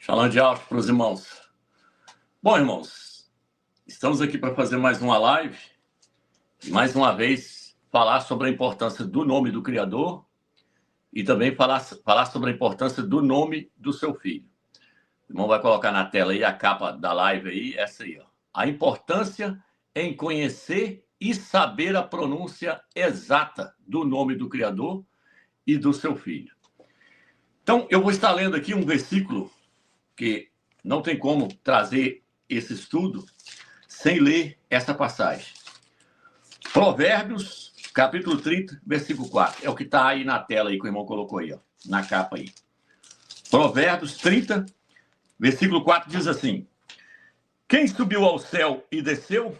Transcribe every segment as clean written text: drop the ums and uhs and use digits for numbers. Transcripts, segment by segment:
Shalom de alto para os irmãos. Bom, irmãos, estamos aqui para fazer mais uma live e, mais uma vez, falar sobre a importância do nome do Criador e também falar sobre a importância do nome do seu filho. O irmão vai colocar na tela aí a capa da live aí, essa aí, ó. A importância em conhecer e saber a pronúncia exata do nome do Criador e do seu filho. Então, eu vou estar lendo aqui um versículo que não tem como trazer esse estudo sem ler essa passagem. Provérbios, capítulo 30, versículo 4. É o que está aí na tela aí que o irmão colocou aí, ó, na capa aí. Provérbios 30, versículo 4 diz assim: Quem subiu ao céu e desceu?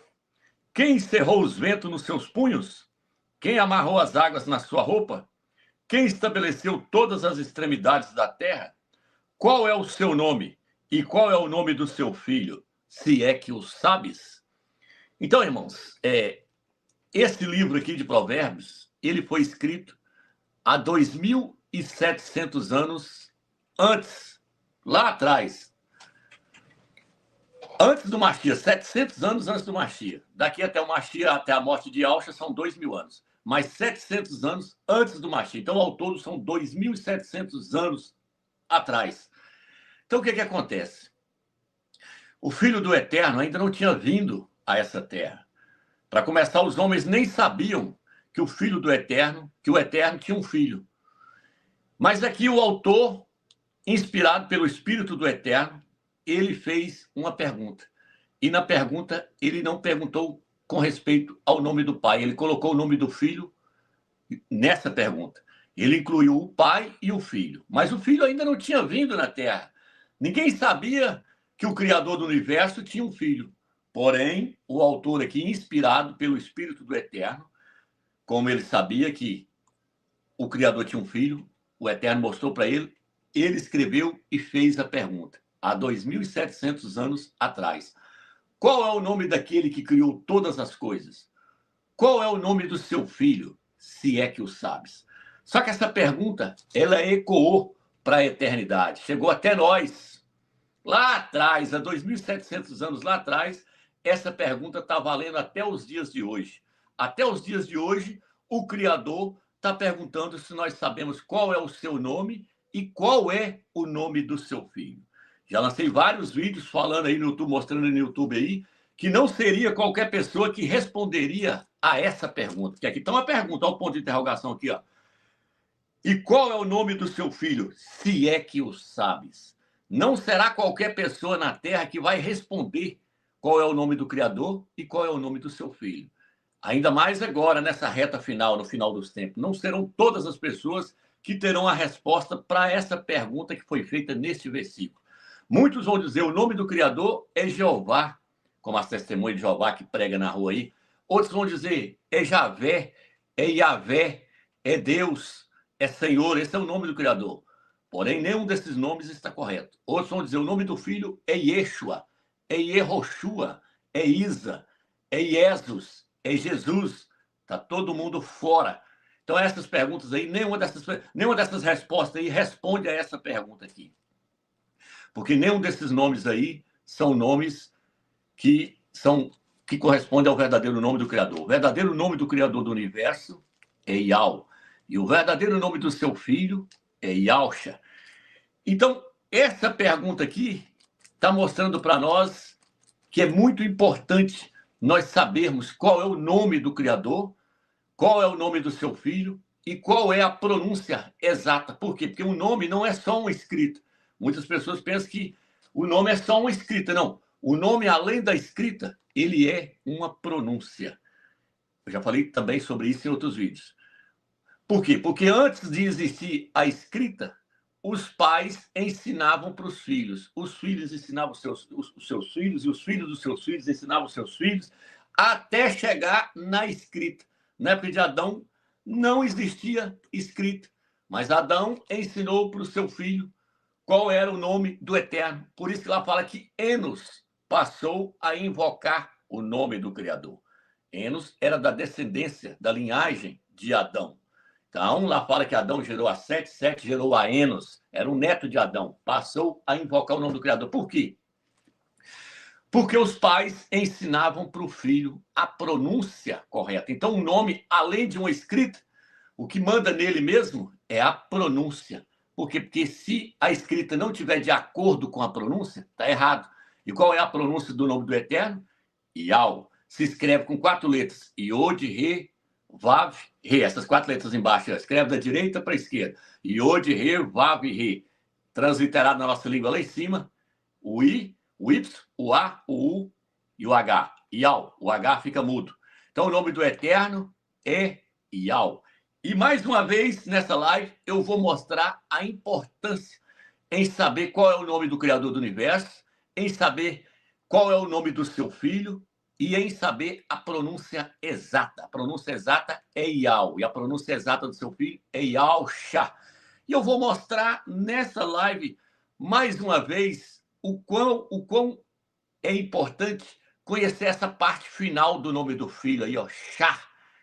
Quem encerrou os ventos nos seus punhos? Quem amarrou as águas na sua roupa? Quem estabeleceu todas as extremidades da terra? Qual é o seu nome? E qual é o nome do seu filho, se é que o sabes? Então, irmãos, esse livro aqui de Provérbios, ele foi escrito há 2.700 anos antes, lá atrás. Antes do Mashiach, 700 anos antes do Mashiach. Daqui até o Mashiach, até a morte de Yahushua, são 2.000 anos. Mas 700 anos antes do Mashiach. Então, ao todo, são 2.700 anos atrás. Então, o que acontece? O Filho do Eterno ainda não tinha vindo a essa terra. Para começar, os homens nem sabiam que o Filho do Eterno, que o Eterno tinha um filho. Mas aqui o autor, inspirado pelo Espírito do Eterno, ele fez uma pergunta. E na pergunta, ele não perguntou com respeito ao nome do pai. Ele colocou o nome do filho nessa pergunta. Ele incluiu o pai e o filho. Mas o filho ainda não tinha vindo na terra. Ninguém sabia que o Criador do universo tinha um filho. Porém, o autor aqui, inspirado pelo Espírito do Eterno, como ele sabia que o Criador tinha um filho, o Eterno mostrou para ele, ele escreveu e fez a pergunta, há 2.700 anos atrás. Qual é o nome daquele que criou todas as coisas? Qual é o nome do seu filho, se é que o sabes? Só que essa pergunta, ela ecoou para a eternidade. Chegou até nós. Lá atrás, há 2.700 anos lá atrás, essa pergunta está valendo até os dias de hoje. Até os dias de hoje, o Criador está perguntando se nós sabemos qual é o seu nome e qual é o nome do seu filho. Já lancei vários vídeos falando aí no YouTube, mostrando no YouTube aí, que não seria qualquer pessoa que responderia a essa pergunta. Que aqui está uma pergunta, olha o ponto de interrogação aqui, ó. E qual é o nome do seu filho, se é que o sabes? Não será qualquer pessoa na Terra que vai responder qual é o nome do Criador e qual é o nome do seu filho. Ainda mais agora, nessa reta final, no final dos tempos. Não serão todas as pessoas que terão a resposta para essa pergunta que foi feita neste versículo. Muitos vão dizer o nome do Criador é Jeová, como as testemunhas de Jeová que prega na rua aí. Outros vão dizer é Javé, é Yavé, é Deus, é Senhor, esse é o nome do Criador. Porém, nenhum desses nomes está correto. Outros vão dizer o nome do filho é Yeshua, é Yehoshua, é Isa, é Jesus, é Jesus. Está todo mundo fora. Então, essas perguntas aí, nenhuma dessas respostas aí responde a essa pergunta aqui. Porque nenhum desses nomes aí são nomes que correspondem ao verdadeiro nome do Criador. O verdadeiro nome do Criador do universo é Yahweh. E o verdadeiro nome do seu filho é Yahushua. Então, essa pergunta aqui está mostrando para nós que é muito importante nós sabermos qual é o nome do Criador, qual é o nome do seu filho e qual é a pronúncia exata. Por quê? Porque o nome não é só uma escrita. Muitas pessoas pensam que o nome é só uma escrita. Não. O nome, além da escrita, ele é uma pronúncia. Eu já falei também sobre isso em outros vídeos. Por quê? Porque antes de existir a escrita, os pais ensinavam para os filhos. Os filhos ensinavam os seus filhos, e os filhos dos seus filhos ensinavam os seus filhos, até chegar na escrita. Na época de Adão, não existia escrita, mas Adão ensinou para o seu filho qual era o nome do Eterno. Por isso que lá fala que Enos passou a invocar o nome do Criador. Enos era da descendência, da linhagem de Adão. Então, lá fala que Adão gerou a Sete, Sete gerou a Enos. Era um neto de Adão. Passou a invocar o nome do Criador. Por quê? Porque os pais ensinavam para o filho a pronúncia correta. Então, o nome, além de uma escrita, o que manda nele mesmo é a pronúncia. Por quê? Porque se a escrita não tiver de acordo com a pronúncia, está errado. E qual é a pronúncia do nome do Eterno? Iau. Se escreve com 4 letras. Iod, Re, Vav, Re. Essas 4 letras embaixo. Escreve da direita para a esquerda. Iod, Re, Vav, Re. Transliterado na nossa língua lá em cima. O I, o Y, o A, o U e o H. Iau. O H fica mudo. Então, o nome do Eterno é Iau. E mais uma vez, nessa live, eu vou mostrar a importância em saber qual é o nome do Criador do Universo, em saber qual é o nome do seu filho e em saber a pronúncia exata. A pronúncia exata é Iau, e a pronúncia exata do seu filho é Iau-Shá. E eu vou mostrar nessa live, mais uma vez, o quão é importante conhecer essa parte final do nome do filho aí, ó, Shá,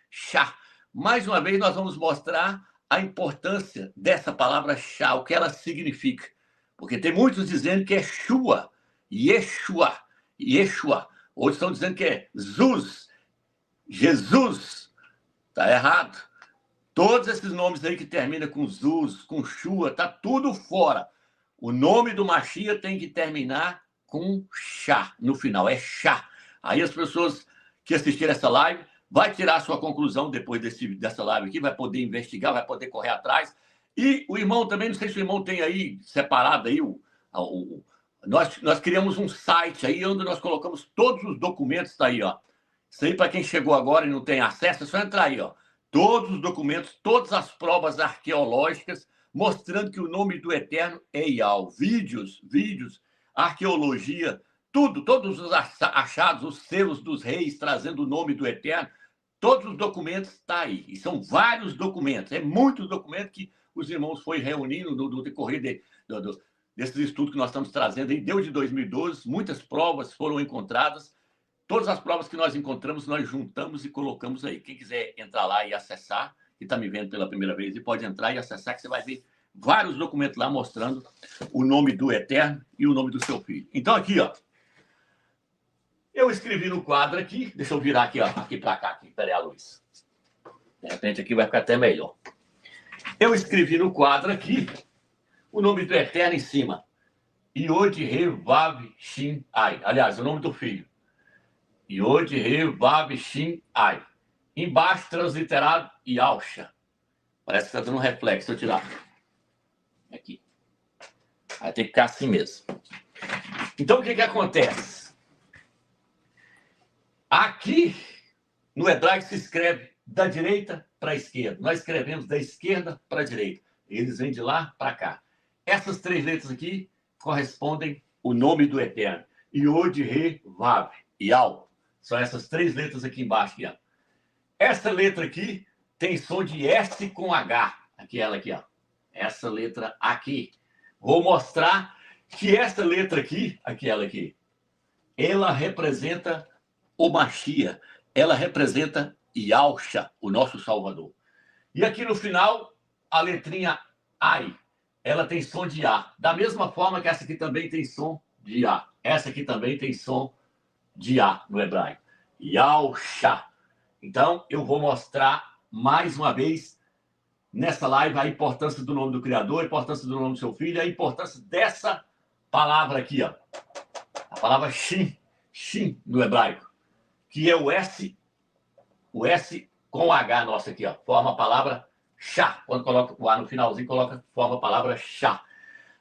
Shá. Mais uma vez, nós vamos mostrar a importância dessa palavra Shá, o que ela significa. Porque tem muitos dizendo que é Shua, Yeshua, Yeshua. Outros estão dizendo que é Zuz, Jesus. Está errado. Todos esses nomes aí que terminam com Zuz, com Shua, está tudo fora. O nome do Mashiach tem que terminar com Shá no final, é Shá. Aí as pessoas que assistiram essa live vai tirar a sua conclusão depois dessa live aqui, vai poder investigar, vai poder correr atrás. E o irmão também, não sei se o irmão tem aí separado aí, nós criamos um site aí onde nós colocamos todos os documentos, tá aí, ó. Isso aí para quem chegou agora e não tem acesso, é só entrar aí, ó. Todos os documentos, todas as provas arqueológicas, mostrando que o nome do Eterno é Iau. Vídeos, arqueologia, tudo, todos os achados, os selos dos reis trazendo o nome do Eterno, todos os documentos estão aí. E são vários documentos, é muitos documentos que os irmãos foram reunindo no decorrer desses estudos que nós estamos trazendo aí, desde 2012, muitas provas foram encontradas. Todas as provas que nós encontramos, nós juntamos e colocamos aí. Quem quiser entrar lá e acessar, que está me vendo pela primeira vez, e pode entrar e acessar, que você vai ver vários documentos lá mostrando o nome do Eterno e o nome do seu filho. Então, aqui, ó, eu escrevi no quadro aqui, deixa eu virar aqui, ó, aqui para cá, aqui, peraí a luz. De repente aqui vai ficar até melhor. Eu escrevi no quadro aqui o nome do Eterno em cima. Iod, Re, Vav, Shin, Ai. Aliás, o nome do filho. Iod, Re, Vav, Shin, Ai. Embaixo, transliterado, Yausha. Parece que está dando um reflexo. Se eu tirar. Aqui. Vai ter que ficar assim mesmo. Então, o que acontece? Aqui, no hebraico, se escreve da direita para a esquerda. Nós escrevemos da esquerda para a direita. Eles vêm de lá para cá. Essas 3 letras aqui correspondem ao nome do Eterno. Iod, Re, Vav, Iau. São essas 3 letras aqui embaixo. Aqui, ó. Essa letra aqui tem som de S com H. Aqui ela aqui, ó. Essa letra aqui. Vou mostrar que essa letra aqui, ela aqui, ela representa o Mashiach. Ela representa Yausha, o nosso Salvador. E aqui no final, a letrinha Ai, ela tem som de A. Da mesma forma que essa aqui também tem som de A. Essa aqui também tem som de A no hebraico. Yausha. Então, eu vou mostrar mais uma vez nessa live a importância do nome do Criador, a importância do nome do seu filho, a importância dessa palavra aqui, ó. A palavra Shin, Shin no hebraico, que é o S com H nossa aqui, ó. Forma a palavra Shá. Quando coloca o A no finalzinho, forma a palavra Shá.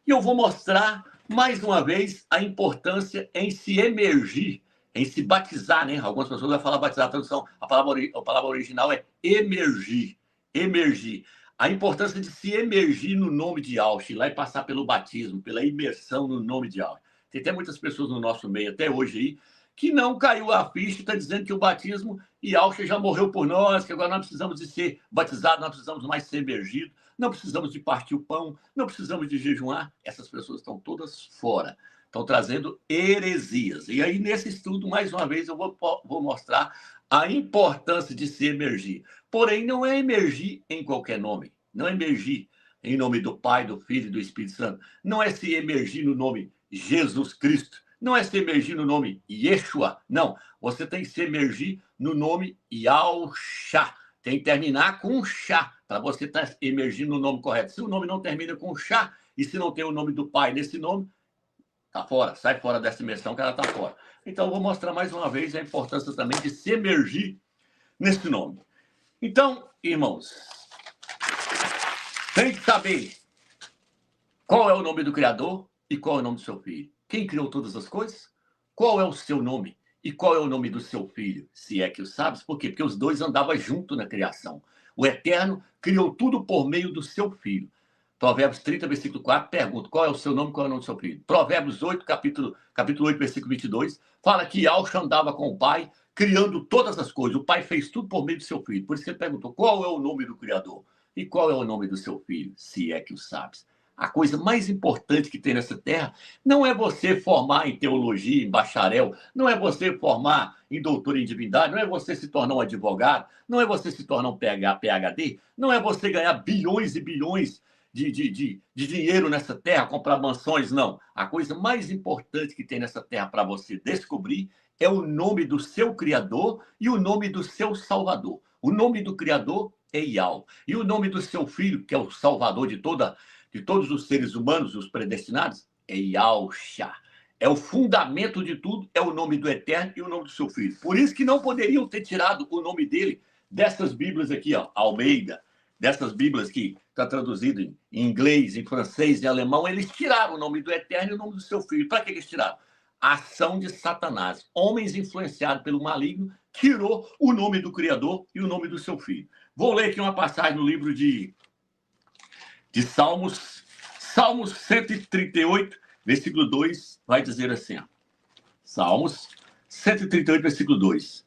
E eu vou mostrar mais uma vez a importância em se emergir, em se batizar, né? Algumas pessoas vão falar batizar, a tradução, a palavra original é emergir, emergir. A importância de se emergir no nome de Yausha, lá e passar pelo batismo, pela imersão no nome de Yausha. Tem até muitas pessoas no nosso meio, até hoje aí, que não caiu a ficha e está dizendo que o batismo, Yausha já morreu por nós, que agora não precisamos de ser batizados, não precisamos mais ser emergidos, não precisamos de partir o pão, não precisamos de jejuar. Essas pessoas estão todas fora. Estão trazendo heresias. E aí, nesse estudo, mais uma vez, eu vou mostrar a importância de se emergir. Porém, não é emergir em qualquer nome. Não é emergir em nome do Pai, do Filho e do Espírito Santo. Não é se emergir no nome Jesus Cristo. Não é se emergir no nome Yeshua. Não. Você tem que se emergir no nome Yahushua. Tem que terminar com um chá, para você estar emergindo no nome correto. Se o nome não termina com chá, e se não tem o nome do Pai nesse nome, tá fora, sai fora dessa imersão que ela tá fora. Então, eu vou mostrar mais uma vez a importância também de se emergir nesse nome. Então, irmãos, tem que saber qual é o nome do Criador e qual é o nome do seu Filho. Quem criou todas as coisas? Qual é o seu nome? E qual é o nome do seu filho? Se é que o sabes. Por quê? Porque os dois andavam juntos na criação. O Eterno criou tudo por meio do seu filho. Provérbios 30, versículo 4, pergunta qual é o seu nome e qual é o nome do seu filho. Provérbios 8, capítulo 8, versículo 22, fala que Yahushua andava com o Pai, criando todas as coisas. O Pai fez tudo por meio do seu filho. Por isso ele perguntou qual é o nome do Criador e qual é o nome do seu filho, se é que o sabes. A coisa mais importante que tem nessa terra não é você formar em teologia, em bacharel, não é você formar em doutor em divindade, não é você se tornar um advogado, não é você se tornar um PhD, não é você ganhar bilhões e bilhões de dinheiro nessa terra, comprar mansões, não. A coisa mais importante que tem nessa terra para você descobrir é o nome do seu Criador e o nome do seu Salvador. O nome do Criador é Yahweh. E o nome do seu Filho, que é o Salvador de todos os seres humanos, os predestinados, é Yahushua. É o fundamento de tudo, é o nome do Eterno e o nome do seu Filho. Por isso que não poderiam ter tirado o nome dele dessas Bíblias aqui, ó, Almeida, dessas Bíblias que está traduzido em inglês, em francês, em alemão, eles tiraram o nome do Eterno e o nome do seu Filho. Para que eles tiraram? A ação de Satanás. Homens influenciados pelo maligno tirou o nome do Criador e o nome do seu Filho. Vou ler aqui uma passagem no livro de Salmos 138, versículo 2, vai dizer assim, ó. Salmos 138, versículo 2.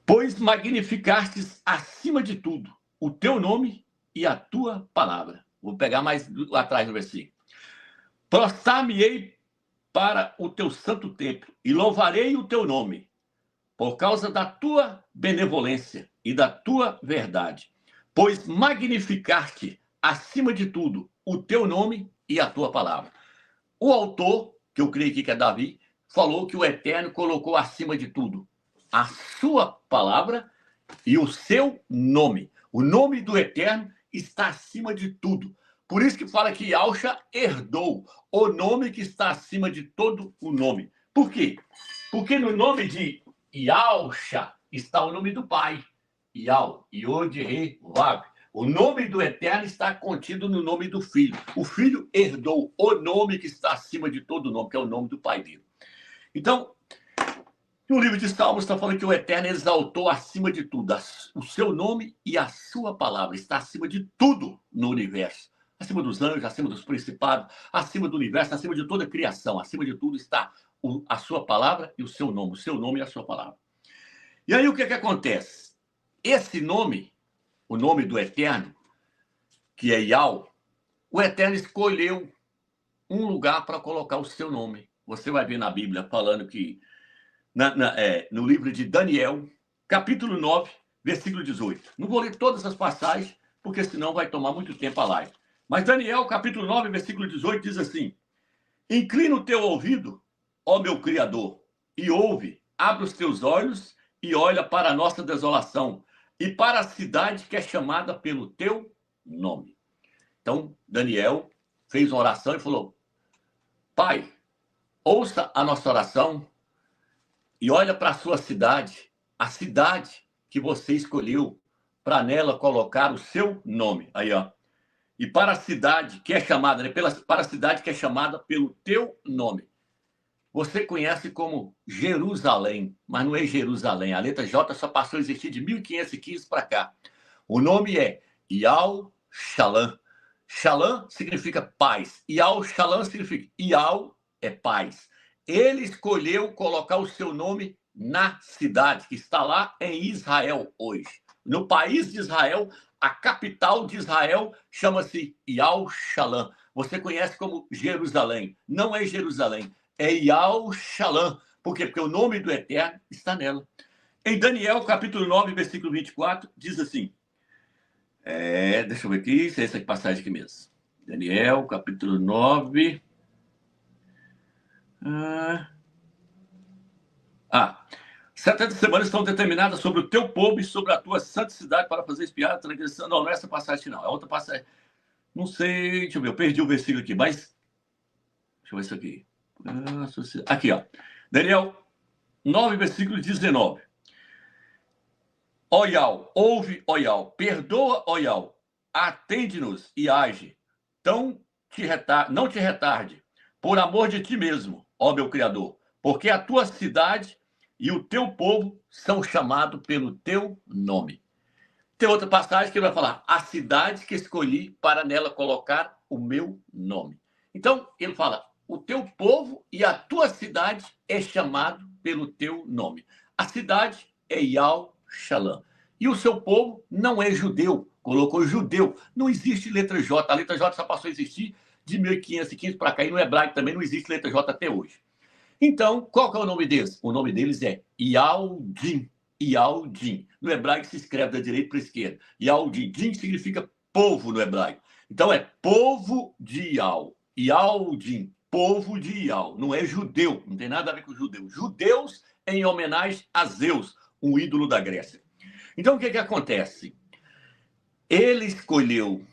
Pois magnificastes acima de tudo o teu nome e a tua palavra. Vou pegar mais atrás no versículo. Prostrar-me-ei para o teu santo templo e louvarei o teu nome, por causa da tua benevolência e da tua verdade. Pois magnificar-te acima de tudo o teu nome e a tua palavra. O autor, que eu creio que é Davi, falou que o Eterno colocou acima de tudo a sua palavra e o seu nome. O nome do Eterno está acima de tudo. Por isso que fala que Yahushua herdou o nome que está acima de todo o nome. Por quê? Porque no nome de Yahushua está o nome do Pai. Yahweh, Yod-He-Vav. O nome do Eterno está contido no nome do Filho. O Filho herdou o nome que está acima de todo nome, que é o nome do Pai dele. Então, no livro de Salmos está falando que o Eterno exaltou acima de tudo. O seu nome e a sua palavra está acima de tudo no universo. Acima dos anjos, acima dos principados, acima do universo, acima de toda a criação. Acima de tudo está a sua palavra e o seu nome. O seu nome e a sua palavra. E aí o que acontece? Esse nome, o nome do Eterno, que é Yahweh, o Eterno escolheu um lugar para colocar o seu nome. Você vai ver na Bíblia falando que no livro de Daniel, capítulo 9, versículo 18. Não vou ler todas as passagens, porque senão vai tomar muito tempo a live. Mas Daniel, capítulo 9, versículo 18, diz assim: Inclina o teu ouvido, ó meu Criador, e ouve, abre os teus olhos e olha para a nossa desolação e para a cidade que é chamada pelo teu nome. Então, Daniel fez uma oração e falou: Pai, ouça a nossa oração e olha para a sua cidade, a cidade que você escolheu para nela colocar o seu nome. Aí, ó. E para a cidade que é chamada, para a cidade que é chamada pelo teu nome. Você conhece como Jerusalém, mas não é Jerusalém. A letra J só passou a existir de 1515 para cá. O nome é Yahushua. Shalom significa paz. Yahushua significa Yahu é paz. Ele escolheu colocar o seu nome na cidade, que está lá em Israel hoje. No país de Israel, a capital de Israel chama-se Yahushua. Você conhece como Jerusalém. Não é Jerusalém, é Yahushua. Por quê? Porque o nome do Eterno está nela. Em Daniel, capítulo 9, versículo 24, diz assim, deixa eu ver aqui, se é essa passagem aqui mesmo. Daniel, capítulo 9. Ah, 70 semanas estão determinadas sobre o teu povo e sobre a tua santa cidade para fazer espiar a transgressão. Não, não é essa passagem, não. É outra passagem. Não sei, deixa eu ver, eu perdi o versículo aqui, mas... Deixa eu ver isso aqui. Aqui, ó. Daniel 9, versículo 19. Oial, ouve, Oial, perdoa, Oial, atende-nos e age. Não te retarde, por amor de ti mesmo, ó meu Criador, porque a tua cidade e o teu povo são chamados pelo teu nome. Tem outra passagem que ele vai falar, a cidade que escolhi para nela colocar o meu nome. Então, ele fala, o teu povo e a tua cidade é chamado pelo teu nome. A cidade é Yal Shalom. E o seu povo não é judeu, colocou judeu. Não existe letra J, a letra J só passou a existir de 1515 para cá, e no hebraico também não existe letra J até hoje. Então, qual que é o nome deles? O nome deles é Yaldim. Yaldim. No hebraico se escreve da direita para a esquerda. Yaldim. Din significa povo no hebraico. Então é povo de Yal. Yaldim. Povo de Yal. Não é judeu. Não tem nada a ver com judeu. Judeus em homenagem a Zeus, um ídolo da Grécia. Então o que acontece? Ele escolheu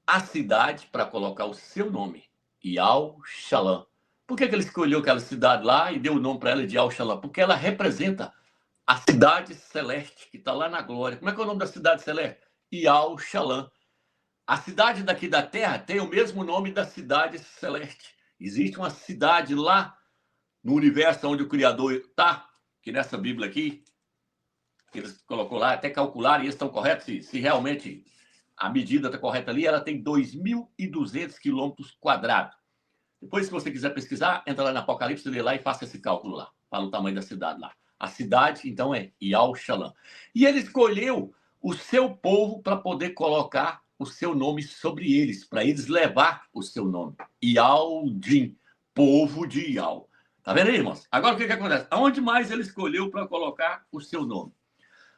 a cidade para colocar o seu nome. Yal Shalom. Por que ele escolheu aquela cidade lá e deu o nome para ela de Yal Shalom? Porque ela representa a cidade celeste, que está lá na glória. Como é que é o nome da cidade celeste? Yal Shalom. A cidade daqui da terra tem o mesmo nome da cidade celeste. Existe uma cidade lá no universo onde o Criador está, que nessa Bíblia aqui, que eles colocou lá, até calcularam, e eles estão corretos, se realmente a medida está correta ali, ela tem 2.200 quilômetros quadrados. Depois, se você quiser pesquisar, entra lá no Apocalipse, lê lá e faça esse cálculo lá. Fala o tamanho da cidade lá. A cidade, então, é Yal Shalom. E ele escolheu o seu povo para poder colocar o seu nome sobre eles, para eles levar o seu nome. Yaldim, povo de Yal. Tá vendo aí, irmãos? Agora, o que acontece? Aonde mais ele escolheu para colocar o seu nome?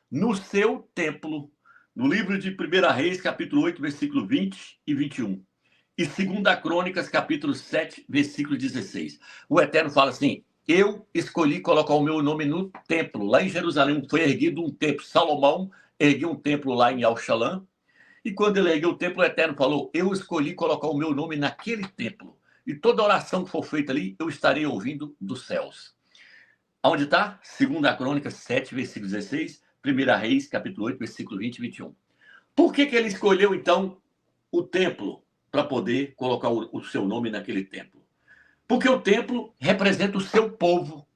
No seu templo, no livro de 1 Reis, capítulo 8, versículo 20 e 21. E 2 Crônicas, capítulo 7, versículo 16. O Eterno fala assim, eu escolhi colocar o meu nome no templo. Lá em Jerusalém foi erguido um templo. Salomão ergueu um templo lá em Al-Shalom. E quando ele ergueu o templo, o Eterno falou, eu escolhi colocar o meu nome naquele templo. E toda oração que for feita ali, eu estarei ouvindo dos céus. Onde está? 2 Crônicas 7, versículo 16. 1 Reis, capítulo 8, versículo 20 e 21. Por que ele escolheu, então, o templo para poder colocar o seu nome naquele templo? Porque o templo representa o seu povo.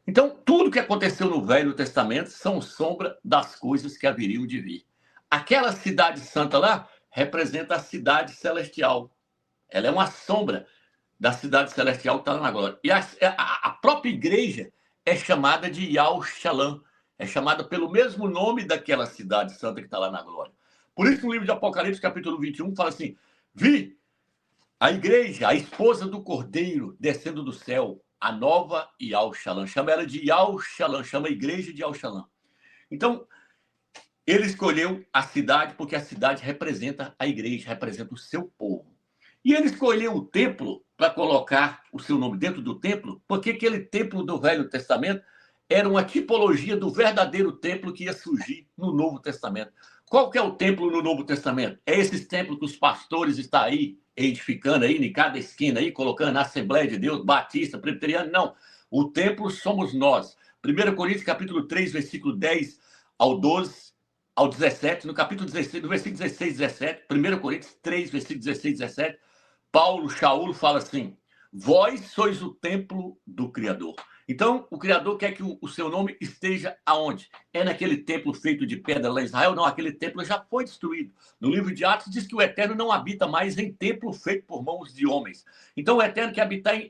Então, tudo que aconteceu no Velho Testamento são sombra das coisas que haveriam de vir. Aquela cidade santa lá representa a cidade celestial. Ela é uma sombra da cidade celestial que está lá na glória. E a própria igreja é chamada de Yal Shalom. É chamada pelo mesmo nome daquela cidade santa que está lá na glória. Por isso, no livro de Apocalipse, capítulo 21, fala assim, vi a igreja, a esposa do Cordeiro, descendo do céu, a nova Yal Shalom. Chama ela de Yal Shalom, chama a igreja de Yal Shalom. Então, ele escolheu a cidade porque a cidade representa a igreja, representa o seu povo. E ele escolheu o templo para colocar o seu nome dentro do templo, porque aquele templo do Velho Testamento era uma tipologia do verdadeiro templo que ia surgir no Novo Testamento. Qual que é o templo no Novo Testamento? É esse templo que os pastores estão aí edificando aí, em cada esquina aí, colocando na Assembleia de Deus, Batista, Presbiteriano, não. O templo somos nós. 1 Coríntios, capítulo 3, versículo 10 ao 12, ao 17, no capítulo 16, no versículo 16, 17, 1 Coríntios 3, versículo 16, 17, Paulo, Shaul fala assim, vós sois o templo do Criador. Então, o Criador quer que o seu nome esteja aonde? É naquele templo feito de pedra lá em Israel? Não, aquele templo já foi destruído. No livro de Atos diz que o Eterno não habita mais em templo feito por mãos de homens. Então, o Eterno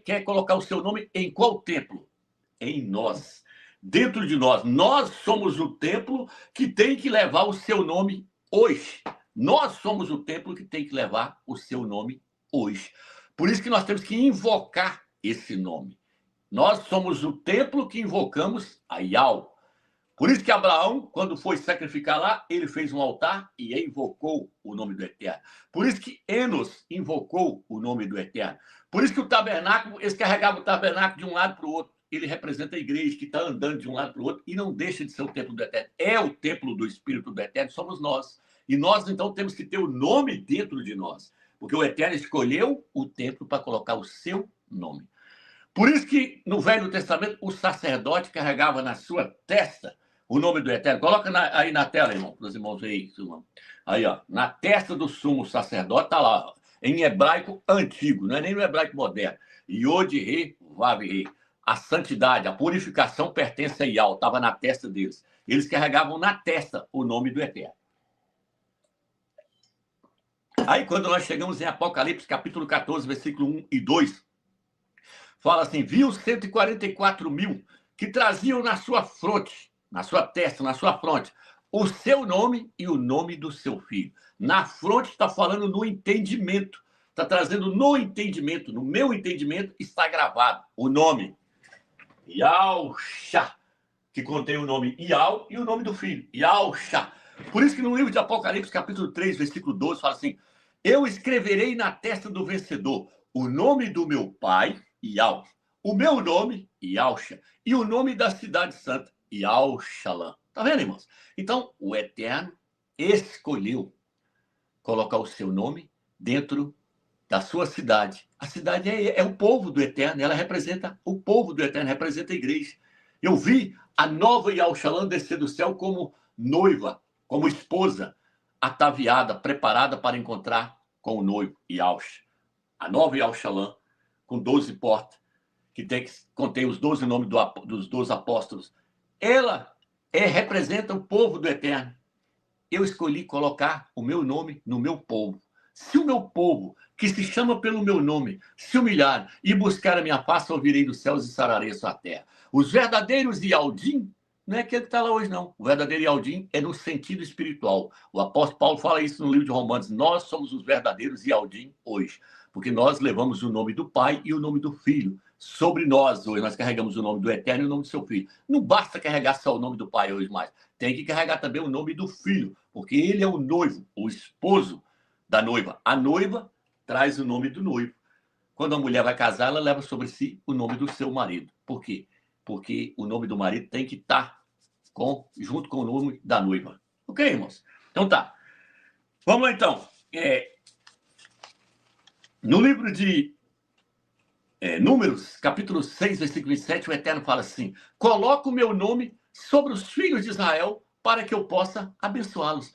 quer colocar o seu nome em qual templo? Em nós. Dentro de nós. Nós somos o templo que tem que levar o seu nome hoje. Nós somos o templo que tem que levar o seu nome hoje. Por isso que nós temos que invocar esse nome. Nós somos o templo que invocamos a Yal. Por isso que Abraão, quando foi sacrificar lá, ele fez um altar e invocou o nome do Eterno. Por isso que Enos invocou o nome do Eterno. Por isso que o tabernáculo, eles carregavam o tabernáculo de um lado para o outro. Ele representa a igreja que está andando de um lado para o outro e não deixa de ser o templo do Eterno. É o templo do Espírito do Eterno, somos nós. E nós, então, temos que ter o nome dentro de nós. Porque o Eterno escolheu o templo para colocar o seu nome. Por isso que, no Velho Testamento, o sacerdote carregava na sua testa o nome do Eterno. Coloca aí na tela, irmão, para os irmãos aí, irmão. Aí, ó, na testa do sumo sacerdote, está lá, ó, em hebraico antigo, não é nem no hebraico moderno. Yod-He, Vav-He. A santidade, a purificação pertence a Yahweh, estava na testa deles. Eles carregavam na testa o nome do Eterno. Aí, quando nós chegamos em Apocalipse, capítulo 14, versículo 1 e 2, fala assim, viu 144 mil que traziam na sua fronte, na sua testa, na sua fronte, o seu nome e o nome do seu filho. Na fronte está falando no entendimento, está trazendo no entendimento, no meu entendimento está gravado o nome Yahshua, que contém o nome Yahweh e o nome do filho, Yahshua. Por isso que no livro de Apocalipse, capítulo 3, versículo 12, fala assim, eu escreverei na testa do vencedor o nome do meu pai, Yahweh, o meu nome, Yahshua, e o nome da cidade santa, Yahushalã. Tá vendo, irmãos? Então, o Eterno escolheu colocar o seu nome dentro da sua cidade. A cidade é o povo do Eterno, ela representa o povo do Eterno, representa a igreja. Eu vi a nova Yahushalã descer do céu como noiva, como esposa, ataviada, preparada para encontrar com o noivo Yahushua. A nova Yahushalã, com 12 portas, que contém os 12 nomes dos 12 apóstolos. Ela representa o povo do Eterno. Eu escolhi colocar o meu nome no meu povo. Se o meu povo, que se chama pelo meu nome, se humilhar e buscar a minha face, eu virei dos céus e sararei a sua terra. Os verdadeiros Yaldim não é aquele que está lá hoje, não. O verdadeiro Yaldim é no sentido espiritual. O apóstolo Paulo fala isso no livro de Romanos. Nós somos os verdadeiros Yaldim hoje, porque nós levamos o nome do Pai e o nome do Filho. Sobre nós hoje, nós carregamos o nome do Eterno e o nome do seu Filho. Não basta carregar só o nome do Pai hoje mais. Tem que carregar também o nome do Filho, porque ele é o noivo, o esposo da noiva. A noiva traz o nome do noivo. Quando a mulher vai casar, ela leva sobre si o nome do seu marido. Por quê? Porque o nome do marido tem que estar junto com o nome da noiva. Ok, irmãos? Então tá. Vamos lá, então. No livro de Números, capítulo 6, versículo 27, o Eterno fala assim, coloca o meu nome sobre os filhos de Israel para que eu possa abençoá-los.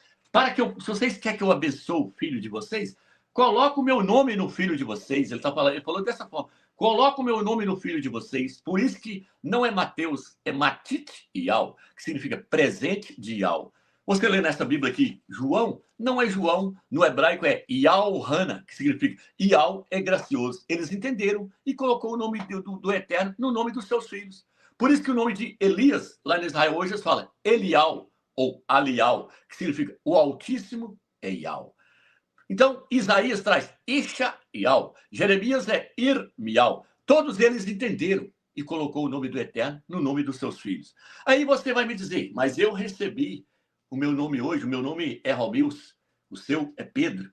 Se vocês querem que eu abençoe o filho de vocês, coloca o meu nome no filho de vocês. Ele falou dessa forma. Coloca o meu nome no filho de vocês. Por isso que não é Mateus, é Matit Yal, que significa presente de Yal. Você lê nessa Bíblia aqui, João, não é João, no hebraico é Yal-Hana, que significa Yal é gracioso. Eles entenderam e colocou o nome do Eterno no nome dos seus filhos. Por isso que o nome de Elias, lá em Israel hoje, eles falam Elial ou Alial, que significa o Altíssimo é Yal. Então, Isaías traz Isha-Yal, Jeremias é Ir-Mial. Todos eles entenderam e colocou o nome do Eterno no nome dos seus filhos. Aí você vai me dizer, mas eu recebi o meu nome hoje, o meu nome é Romils, o seu é Pedro,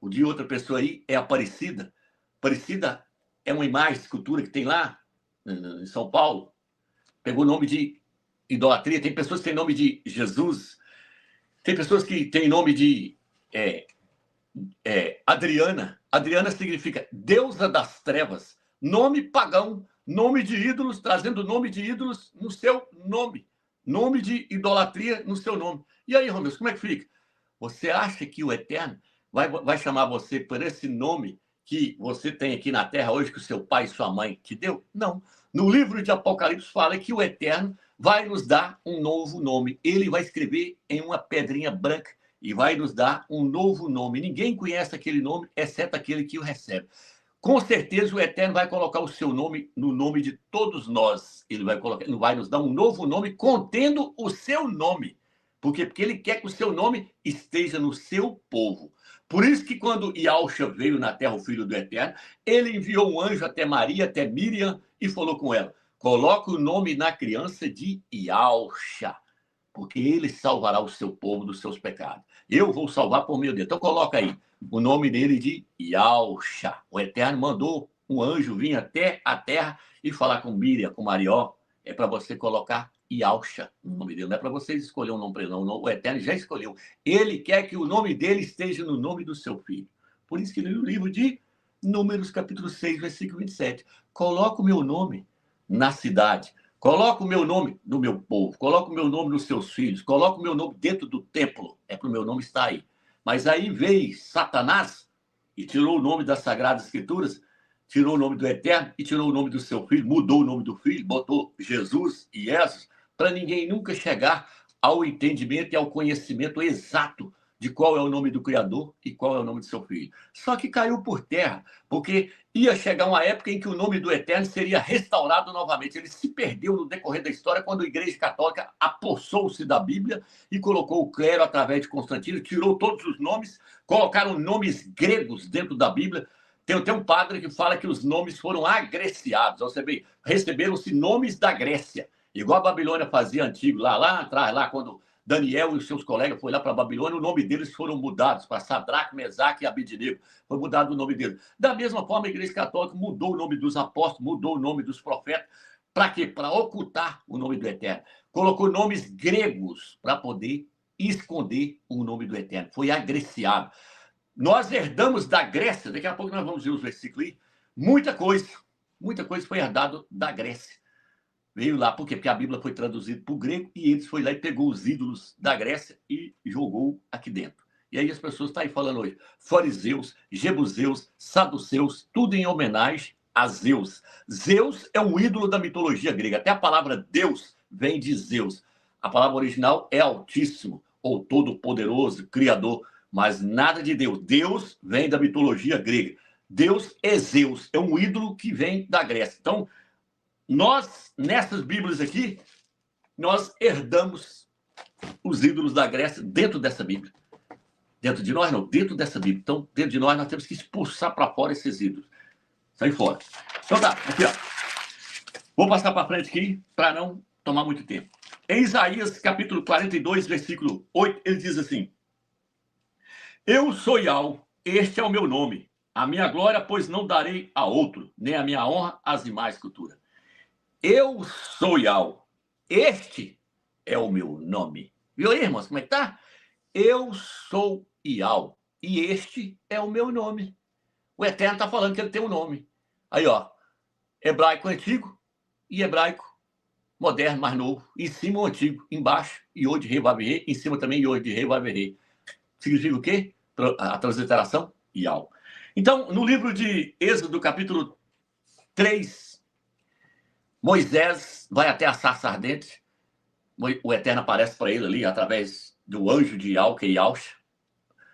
o de outra pessoa aí é Aparecida. Aparecida é uma imagem, escultura que tem lá em São Paulo. Pegou o nome de idolatria. Tem pessoas que têm nome de Jesus. Tem pessoas que têm nome de Adriana. Adriana significa deusa das trevas. Nome pagão, nome de ídolos, trazendo nome de ídolos no seu nome. Nome de idolatria no seu nome. E aí, Romeu, como é que fica? Você acha que o Eterno vai chamar você por esse nome que você tem aqui na Terra hoje, que o seu pai e sua mãe te deu? Não. No livro de Apocalipse fala que o Eterno vai nos dar um novo nome. Ele vai escrever em uma pedrinha branca e vai nos dar um novo nome. Ninguém conhece aquele nome, exceto aquele que o recebe. Com certeza o Eterno vai colocar o seu nome no nome de todos nós. Ele vai nos dar um novo nome contendo o seu nome. Por quê? Porque ele quer que o seu nome esteja no seu povo. Por isso que quando Yahushua veio na terra, o Filho do Eterno, ele enviou um anjo até Maria, até Miriam, e falou com ela, coloca o nome na criança de Yahushua. porque ele salvará o seu povo dos seus pecados. Eu vou salvar por meio dele. Então coloca aí o nome dele de Yahshua. O Eterno mandou um anjo vir até a terra e falar com Miriam, com Marió. É para você colocar Yahshua no nome dele. Não é para vocês escolher um nome para ele, não. O Eterno já escolheu. Ele quer que o nome dele esteja no nome do seu filho. Por isso que no livro de Números, capítulo 6, versículo 27, coloca o meu nome na cidade. Coloca o meu nome no meu povo, coloca o meu nome nos seus filhos, coloca o meu nome dentro do templo, é para o meu nome estar aí. Mas aí veio Satanás e tirou o nome das Sagradas Escrituras, tirou o nome do Eterno e tirou o nome do seu filho, mudou o nome do filho, botou Jesus e Jesus, para ninguém nunca chegar ao entendimento e ao conhecimento exato de qual é o nome do Criador e qual é o nome do seu filho. Só que caiu por terra, porque ia chegar uma época em que o nome do Eterno seria restaurado novamente. Ele se perdeu no decorrer da história quando a Igreja Católica apossou-se da Bíblia e colocou o clero através de Constantino, tirou todos os nomes, colocaram nomes gregos dentro da Bíblia. Tem até um padre que fala que os nomes foram agreciados, ou seja, receberam-se nomes da Grécia, igual a Babilônia fazia antigo, lá atrás, lá quando Daniel e os seus colegas foram lá para a Babilônia, o nome deles foram mudados para Sadraque, Mesaque e Abednego. Foi mudado o nome deles. Da mesma forma, a Igreja Católica mudou o nome dos apóstolos, mudou o nome dos profetas. Para quê? Para ocultar o nome do Eterno. Colocou nomes gregos para poder esconder o nome do Eterno. Foi agreciado. Nós herdamos da Grécia, daqui a pouco nós vamos ver os versículos aí, muita coisa foi herdada da Grécia. Veio lá, por quê? Porque a Bíblia foi traduzida para o grego e eles foi lá e pegou os ídolos da Grécia e jogou aqui dentro. E aí as pessoas estão aí falando hoje, fariseus, jebuseus, saduceus, tudo em homenagem a Zeus. Zeus é um ídolo da mitologia grega. Até a palavra Deus vem de Zeus. A palavra original é Altíssimo, ou Todo-Poderoso, Criador, mas nada de Deus. Deus vem da mitologia grega. Deus é Zeus, é um ídolo que vem da Grécia. Então, nós, nessas Bíblias aqui, nós herdamos os ídolos da Grécia dentro dessa Bíblia. Dentro de nós, não, dentro dessa Bíblia. Então, dentro de nós temos que expulsar para fora esses ídolos. Sai fora. Então tá, aqui ó. Vou passar para frente aqui para não tomar muito tempo. Em Isaías, capítulo 42, versículo 8, ele diz assim: Eu sou Yahweh, este é o meu nome. A minha glória, pois não darei a outro, nem a minha honra às demais esculturas. Eu sou Yahweh. Este é o meu nome. Viu aí, irmãos, como é que tá? Eu sou Yahweh. E este é o meu nome. O Eterno está falando que ele tem um nome. Aí, ó. Hebraico antigo e hebraico moderno, mais novo. Em cima o antigo, embaixo, Yod Rei Vav Rei. Em cima também Yod Rei Vav Rei. Significa o quê? A transliteração? Yahweh. Então, no livro de Êxodo, capítulo 3, Moisés vai até a sarça ardente. O Eterno aparece para ele ali, através do anjo de Yahweh, que é Yahshua.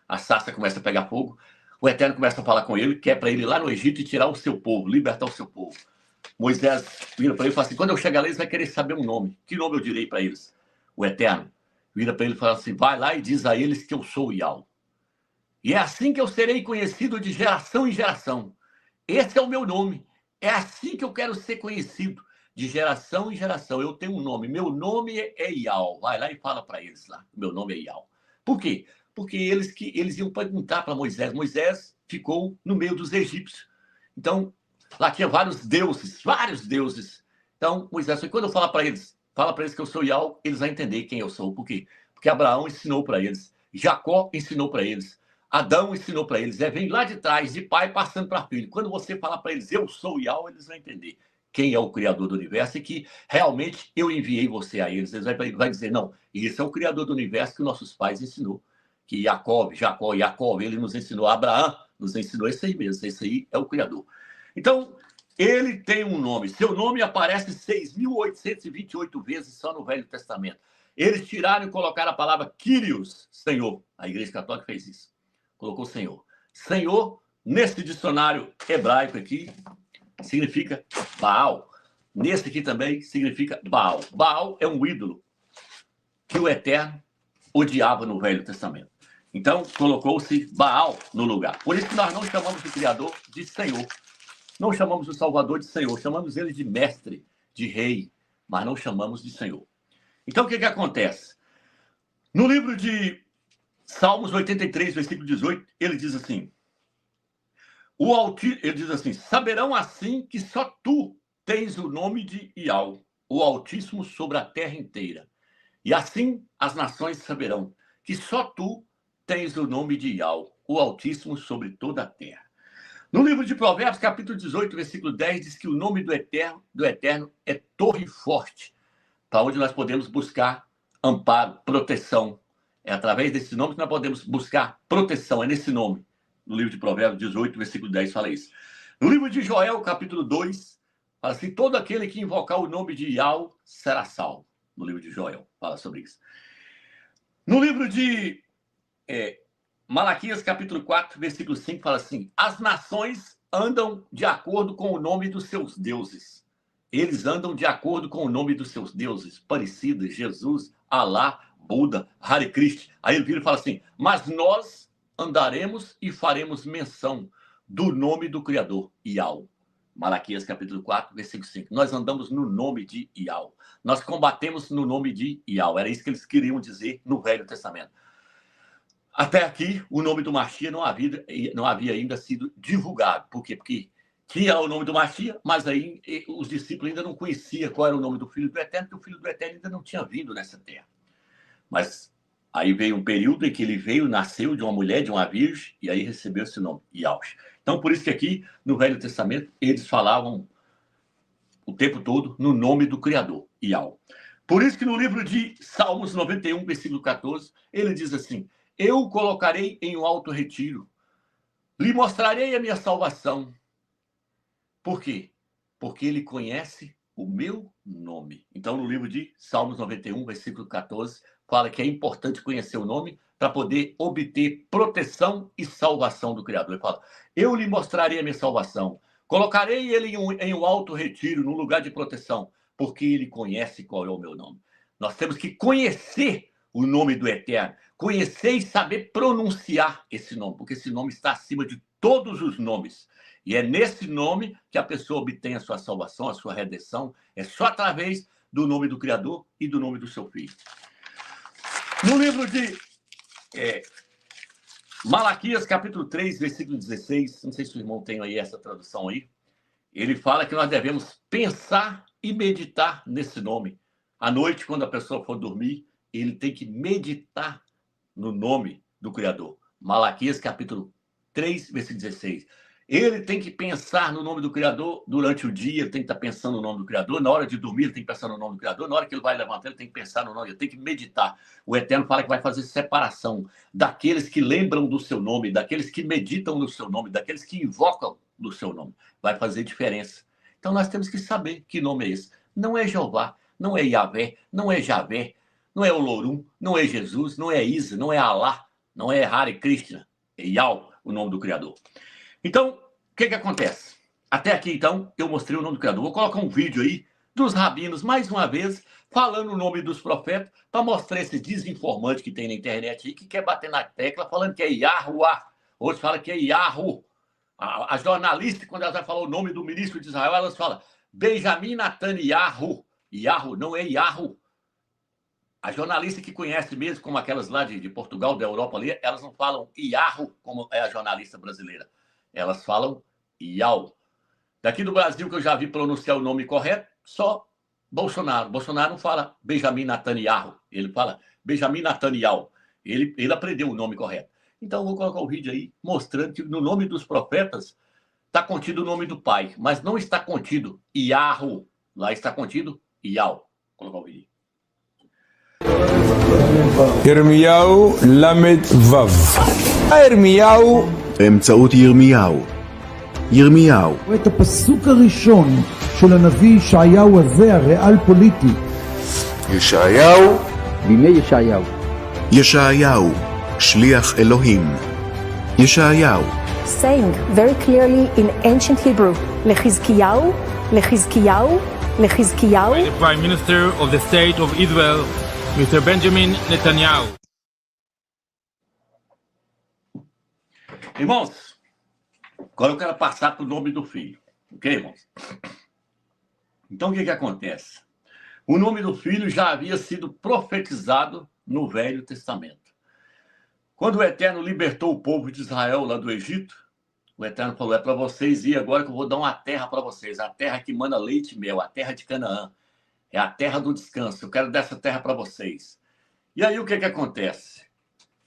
A sarça começa a pegar fogo. O Eterno começa a falar com ele, que é para ele ir lá no Egito e tirar o seu povo, libertar o seu povo. Moisés vira para ele e fala assim: quando eu chegar lá, eles vão querer saber um nome. Que nome eu direi para eles? O Eterno vira para ele e fala assim: vai lá e diz a eles que eu sou o Yahweh. E é assim que eu serei conhecido de geração em geração. Esse é o meu nome. É assim que eu quero ser conhecido, de geração em geração. Eu tenho um nome. Meu nome é Yahweh. Vai lá e fala para eles lá. Meu nome é Yahweh. Por quê? Porque eles iam perguntar para Moisés. Moisés ficou no meio dos egípcios. Então, lá tinha vários deuses. Então, Moisés foi, quando eu falar para eles que eu sou Yahweh, eles vão entender quem eu sou. Por quê? Porque Abraão ensinou para eles. Jacó ensinou para eles. Adão ensinou para eles. Vem lá de trás, de pai, passando para filho. Quando você falar para eles, eu sou Yahweh, eles vão entender quem é o Criador do Universo e que realmente eu enviei você a eles. Eles vão dizer, não, esse é o Criador do Universo que nossos pais ensinou. Que Jacó, ele nos ensinou. Abraão nos ensinou esse aí mesmo. Esse aí é o Criador. Então, ele tem um nome. Seu nome aparece 6.828 vezes só no Velho Testamento. Eles tiraram e colocaram a palavra Kyrios, Senhor. A Igreja Católica fez isso. Colocou Senhor. Senhor, nesse dicionário hebraico aqui, significa Baal. Nesse aqui também significa Baal. Baal é um ídolo que o Eterno odiava no Velho Testamento. Então, colocou-se Baal no lugar. Por isso que nós não chamamos o Criador de Senhor. Não chamamos o Salvador de Senhor. Chamamos ele de mestre, de rei, mas não chamamos de Senhor. Então, o que acontece? No livro de Salmos 83, versículo 18, ele diz assim, ele diz assim, saberão assim que só tu tens o nome de Iau, o Altíssimo sobre a terra inteira. E assim as nações saberão que só tu tens o nome de Iau, o Altíssimo sobre toda a terra. No livro de Provérbios, capítulo 18, versículo 10, diz que o nome do Eterno é torre forte, para onde nós podemos buscar amparo, proteção. É através desse nome que nós podemos buscar proteção, é nesse nome. No livro de Provérbios 18, versículo 10, fala isso. No livro de Joel, capítulo 2, fala assim, todo aquele que invocar o nome de Iau será salvo. No livro de Joel, fala sobre isso. No livro de Malaquias, capítulo 4, versículo 5, fala assim, as nações andam de acordo com o nome dos seus deuses. Eles andam de acordo com o nome dos seus deuses, parecidos, Jesus, Alá, Buda, Hare Krishna. Aí ele vira e fala assim, mas nós andaremos e faremos menção do nome do Criador, Iau. Malaquias, capítulo 4, versículo 5. Nós andamos no nome de Iau. Nós combatemos no nome de Iau. Era isso que eles queriam dizer no Velho Testamento. Até aqui, o nome do Machia não havia ainda sido divulgado. Por quê? Porque tinha o nome do Machia, mas aí os discípulos ainda não conheciam qual era o nome do Filho do Eterno, porque o Filho do Eterno ainda não tinha vindo nessa terra. Mas aí veio um período em que ele veio, nasceu de uma mulher, de uma virgem, e aí recebeu esse nome, Yahweh. Então, por isso que aqui, no Velho Testamento, eles falavam o tempo todo no nome do Criador, Yahweh. Por isso que no livro de Salmos 91, versículo 14, ele diz assim, eu o colocarei em um alto retiro, lhe mostrarei a minha salvação. Por quê? Porque ele conhece o meu nome. Então, no livro de Salmos 91, versículo 14, fala que é importante conhecer o nome para poder obter proteção e salvação do Criador. Ele fala, eu lhe mostrarei a minha salvação, colocarei ele em um alto retiro, num lugar de proteção, porque ele conhece qual é o meu nome. Nós temos que conhecer o nome do Eterno, conhecer e saber pronunciar esse nome, porque esse nome está acima de todos os nomes. E é nesse nome que a pessoa obtém a sua salvação, a sua redenção. É só através do nome do Criador e do nome do seu Filho. No livro de Malaquias, capítulo 3, versículo 16, não sei se o irmão tem aí essa tradução aí, ele fala que nós devemos pensar e meditar nesse nome. À noite, quando a pessoa for dormir, ele tem que meditar no nome do Criador. Malaquias, capítulo 3, versículo 16. Ele tem que pensar no nome do Criador durante o dia, ele tem que estar pensando no nome do Criador. Na hora de dormir, ele tem que pensar no nome do Criador. Na hora que ele vai levantar, ele tem que pensar no nome, ele tem que meditar. O Eterno fala que vai fazer separação daqueles que lembram do seu nome, daqueles que meditam no seu nome, daqueles que invocam no seu nome. Vai fazer diferença. Então nós temos que saber que nome é esse. Não é Jeová, não é Yahvé, não é Javé, não é Olorum, não é Jesus, não é Isa, não é Alá, não é Hare Krishna, é Yau, o nome do Criador. Então, o que acontece? Até aqui, então, eu mostrei o nome do Criador. Vou colocar um vídeo aí dos rabinos, mais uma vez, falando o nome dos profetas, para mostrar esse desinformante que tem na internet aí, que quer bater na tecla, falando que é Yahuwah. Outros falam que é Yahu. A jornalista, quando ela vai falar o nome do ministro de Israel, elas falam Benjamin Netanyahu. Yahu, não é Yahu. A jornalista que conhece mesmo, como aquelas lá de Portugal, da Europa ali, elas não falam Yahu, como é a jornalista brasileira. Elas falam Iau. Daqui do Brasil, que eu já vi pronunciar o nome correto, só Bolsonaro. Bolsonaro não fala Benjamin Netanyahu, ele fala Benjamin Netanyahu. Ele aprendeu o nome correto. Então, eu vou colocar o vídeo aí, mostrando que no nome dos profetas está contido o nome do pai, mas não está contido Yahu. Lá está contido Iau. Vou colocar o vídeo. ירמיהו למד וו. ירמיהו באמצעות ירמיהו. ירמיהו. את הפסוק הראשון של הנביא ישעיהו הזה, הריאל פוליטי. ישעיהו. בימי ישעיהו. ישעיהו, שליח אלוהים. ישעיהו. Saying very clearly in ancient Hebrew, לחזקיהו, לחזקיהו, לחזקיהו. The Prime Minister of the State of Israel, Mr. Benjamin Netanyahu. Irmãos, agora eu quero passar para o nome do filho. Ok, irmãos? Então, o que acontece? O nome do filho já havia sido profetizado no Velho Testamento. Quando o Eterno libertou o povo de Israel lá do Egito, o Eterno falou, é para vocês ir agora que eu vou dar uma terra para vocês, a terra que mana leite e mel, a terra de Canaã. É a terra do descanso, eu quero dar essa terra para vocês. E aí o que acontece?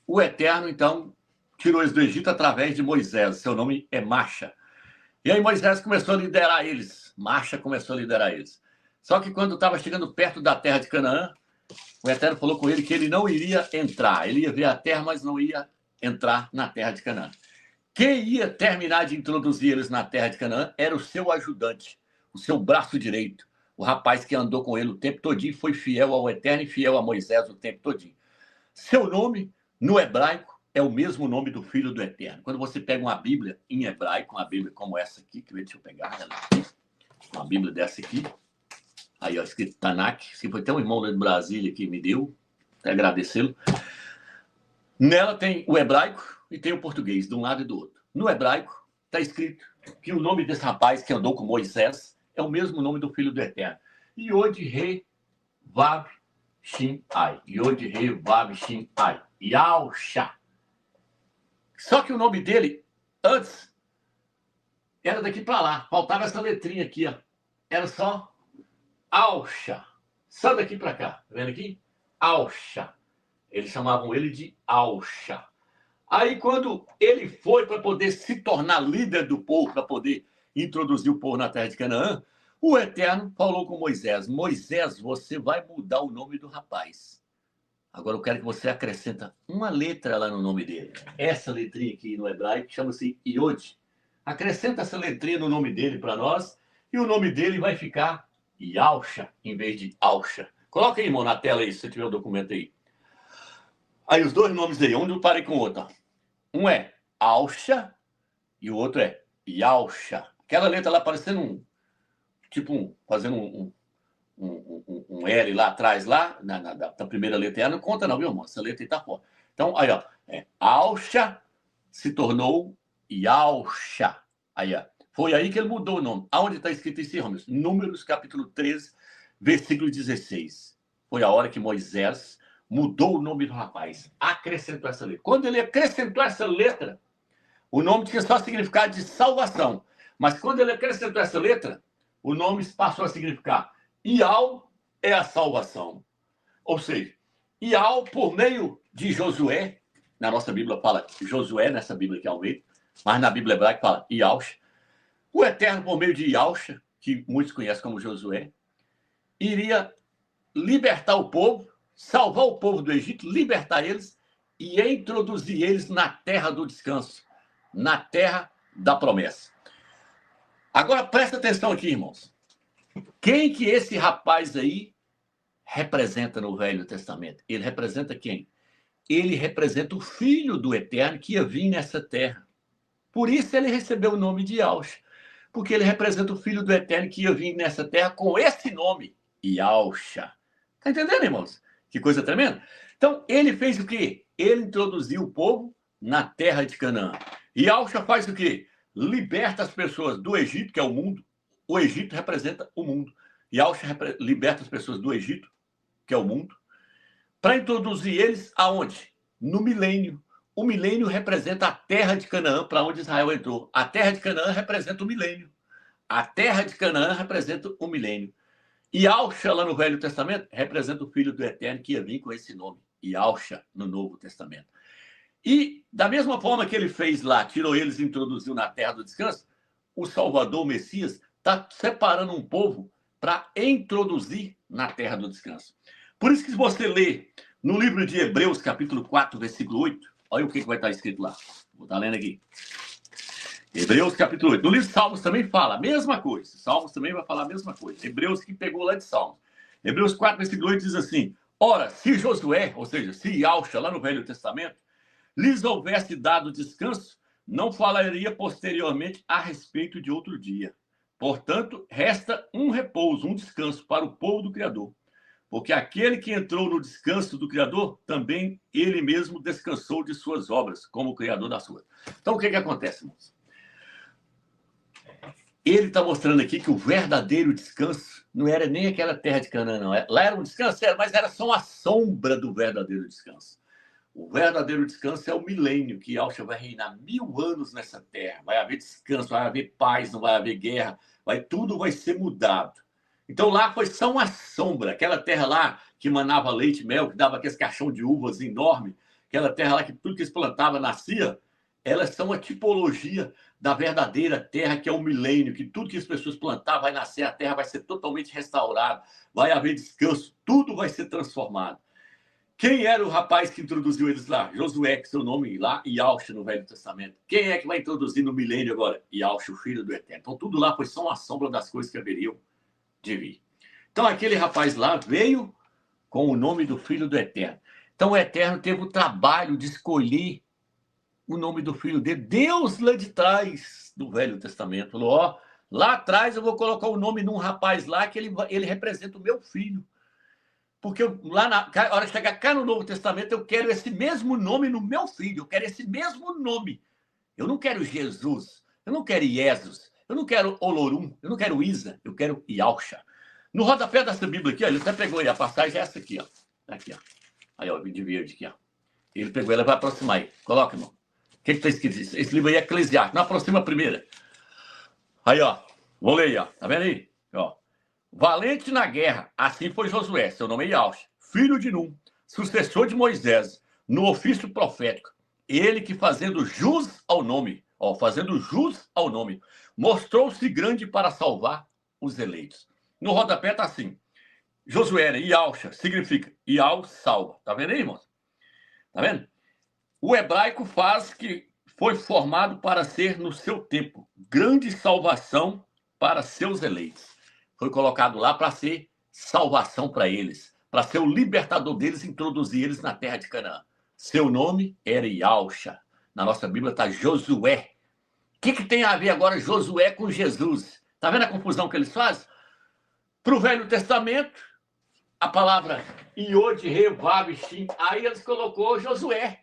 O Eterno, então, tirou eles do Egito através de Moisés, seu nome é Marcha. E aí Moisés começou a liderar eles, Marcha começou a liderar eles. Só que quando estava chegando perto da terra de Canaã, o Eterno falou com ele que ele não iria entrar, ele ia ver a terra, mas não ia entrar na terra de Canaã. Quem ia terminar de introduzir eles na terra de Canaã era o seu ajudante, o seu braço direito, o rapaz que andou com ele o tempo todinho, foi fiel ao Eterno e fiel a Moisés o tempo todinho. Seu nome, no hebraico, é o mesmo nome do Filho do Eterno. Quando você pega uma Bíblia em hebraico, uma Bíblia como essa aqui, deixa eu pegar ela aqui, uma Bíblia dessa aqui, aí ó, escrito Tanakh, que foi até um irmão lá de Brasília que me deu, até agradecê-lo. Nela tem o hebraico e tem o português, de um lado e do outro. No hebraico está escrito que o nome desse rapaz que andou com Moisés é o mesmo nome do Filho do Eterno. Yod-He Vav Shin Ai. Yod-He Vav Shin Ai. Yahusha. Só que o nome dele, antes, era daqui para lá. Faltava essa letrinha aqui, ó. Era só Ausha. Só daqui para cá. Tá vendo aqui? Ausha. Eles chamavam ele de Ausha. Aí, quando ele foi para poder se tornar líder do povo, para poder introduzir o povo na terra de Canaã, o Eterno falou com Moisés, Moisés, você vai mudar o nome do rapaz. Agora eu quero que você acrescenta uma letra lá no nome dele. Essa letrinha aqui no hebraico chama-se Yod. Acrescenta essa letrinha no nome dele para nós e o nome dele vai ficar Yahusha em vez de Ausha. Coloca aí, irmão, na tela aí, se você tiver o documento aí. Aí os dois nomes aí, um eu parei com o outro. Um é Ausha e o outro é Yahusha. Aquela letra lá parecendo fazendo um L lá atrás, lá, na primeira letra, não conta não, viu, irmão? Essa letra aí tá fora. Então, aí, ó, Ausha se tornou Yahusha. Aí, ó, foi aí que ele mudou o nome. Aonde está escrito isso, irmãos? Números, capítulo 13, versículo 16. Foi a hora que Moisés mudou o nome do rapaz, acrescentou essa letra. Quando ele acrescentou essa letra, o nome tinha só significado de salvação. Mas quando ele acrescentou essa letra, o nome passou a significar Ial é a salvação. Ou seja, Ial, por meio de Josué, na nossa Bíblia fala Josué, nessa Bíblia aqui ao meio, mas na Bíblia hebraica fala Yahusha. O Eterno, por meio de Yahusha, que muitos conhecem como Josué, iria libertar o povo, salvar o povo do Egito, libertar eles e introduzir eles na terra do descanso, na terra da promessa. Agora, presta atenção aqui, irmãos. Quem que esse rapaz aí representa no Velho Testamento? Ele representa quem? Ele representa o Filho do Eterno que ia vir nessa terra. Por isso ele recebeu o nome de Yahusha, porque ele representa o Filho do Eterno que ia vir nessa terra com esse nome, Yahusha. Tá entendendo, irmãos? Que coisa tremenda. Então, ele fez o quê? Ele introduziu o povo na terra de Canaã. Yahusha faz o quê? Liberta as pessoas do Egito, que é o mundo. O Egito representa o mundo. Yahusha liberta as pessoas do Egito, que é o mundo, para introduzir eles aonde? No milênio. O milênio representa a terra de Canaã, para onde Israel entrou. A terra de Canaã representa o milênio. A terra de Canaã representa o milênio. Yahusha, lá no Velho Testamento, representa o Filho do Eterno que ia vir com esse nome. Yahusha, no Novo Testamento. E, da mesma forma que ele fez lá, tirou eles e introduziu na terra do descanso, o Salvador, o Messias, está separando um povo para introduzir na terra do descanso. Por isso que se você ler no livro de Hebreus, capítulo 4, versículo 8, olha o que vai estar escrito lá. Vou estar lendo aqui. Hebreus, capítulo 8. No livro de Salmos também fala a mesma coisa. Salmos também vai falar a mesma coisa. Hebreus que pegou lá de Salmos. Hebreus 4, versículo 8 diz assim, ora, se Josué, ou seja, se Yahusha, lá no Velho Testamento, lhes houvesse dado descanso, não falaria posteriormente a respeito de outro dia. Portanto, resta um repouso, um descanso para o povo do Criador. Porque aquele que entrou no descanso do Criador, também ele mesmo descansou de suas obras, como o Criador das suas. Então, o que acontece, irmãos? Ele está mostrando aqui que o verdadeiro descanso não era nem aquela terra de Canaã, não. Lá era um descanso, mas era só uma sombra do verdadeiro descanso. O verdadeiro descanso é o milênio, que Yahushua vai reinar 1000 anos nessa terra. Vai haver descanso, vai haver paz, não vai haver guerra, tudo vai ser mudado. Então lá foi só uma sombra, aquela terra lá que manava leite e mel, que dava aqueles caixão de uvas enorme, aquela terra lá que tudo que eles plantavam nascia, elas são a tipologia da verdadeira terra, que é o milênio, que tudo que as pessoas plantar vai nascer, a terra vai ser totalmente restaurada, vai haver descanso, tudo vai ser transformado. Quem era o rapaz que introduziu eles lá? Josué, que seu nome lá, Yahushua no Velho Testamento. Quem é que vai introduzir no milênio agora? Yahushua, o Filho do Eterno. Então tudo lá foi só uma sombra das coisas que haveriam de vir. Então aquele rapaz lá veio com o nome do Filho do Eterno. Então o Eterno teve o trabalho de escolher o nome do filho dele. Deus lá de trás do Velho Testamento falou, ó, lá atrás eu vou colocar o nome de um rapaz lá que ele representa o meu filho. Porque lá na hora de chegar cá no Novo Testamento, eu quero esse mesmo nome no meu filho, eu quero esse mesmo nome. Eu não quero Jesus, eu não quero Jesus, eu não quero Olorum, eu não quero Isa, eu quero Yahushua. No rodapé dessa Bíblia aqui, ó, ele até pegou aí, a passagem é essa aqui, ó. Aqui, ó. Aí, ó, de verde aqui, ó. Ele pegou, ela vai aproximar aí. Coloca, irmão. O que está escrito? Esse livro aí é Eclesiastes. Não aproxima a primeira. Aí, ó. Vou ler aí, ó. Tá vendo aí? Ó. Valente na guerra, assim foi Josué, seu nome é Yahushua, filho de Num, sucessor de Moisés, no ofício profético. Ele que fazendo jus ao nome, mostrou-se grande para salvar os eleitos. No rodapé tá assim. Josué, Yahushua, significa Yahú salva. Tá vendo aí, irmãos? Tá vendo? O hebraico faz que foi formado para ser, no seu tempo, grande salvação para seus eleitos. Foi colocado lá para ser salvação para eles, para ser o libertador deles e introduzir eles na terra de Canaã. Seu nome era Yahushua. Na nossa Bíblia está Josué. O que tem a ver agora Josué com Jesus? Está vendo a confusão que eles fazem? Para o Velho Testamento, a palavra Iod, Re, Vav, Shin, aí eles colocou Josué.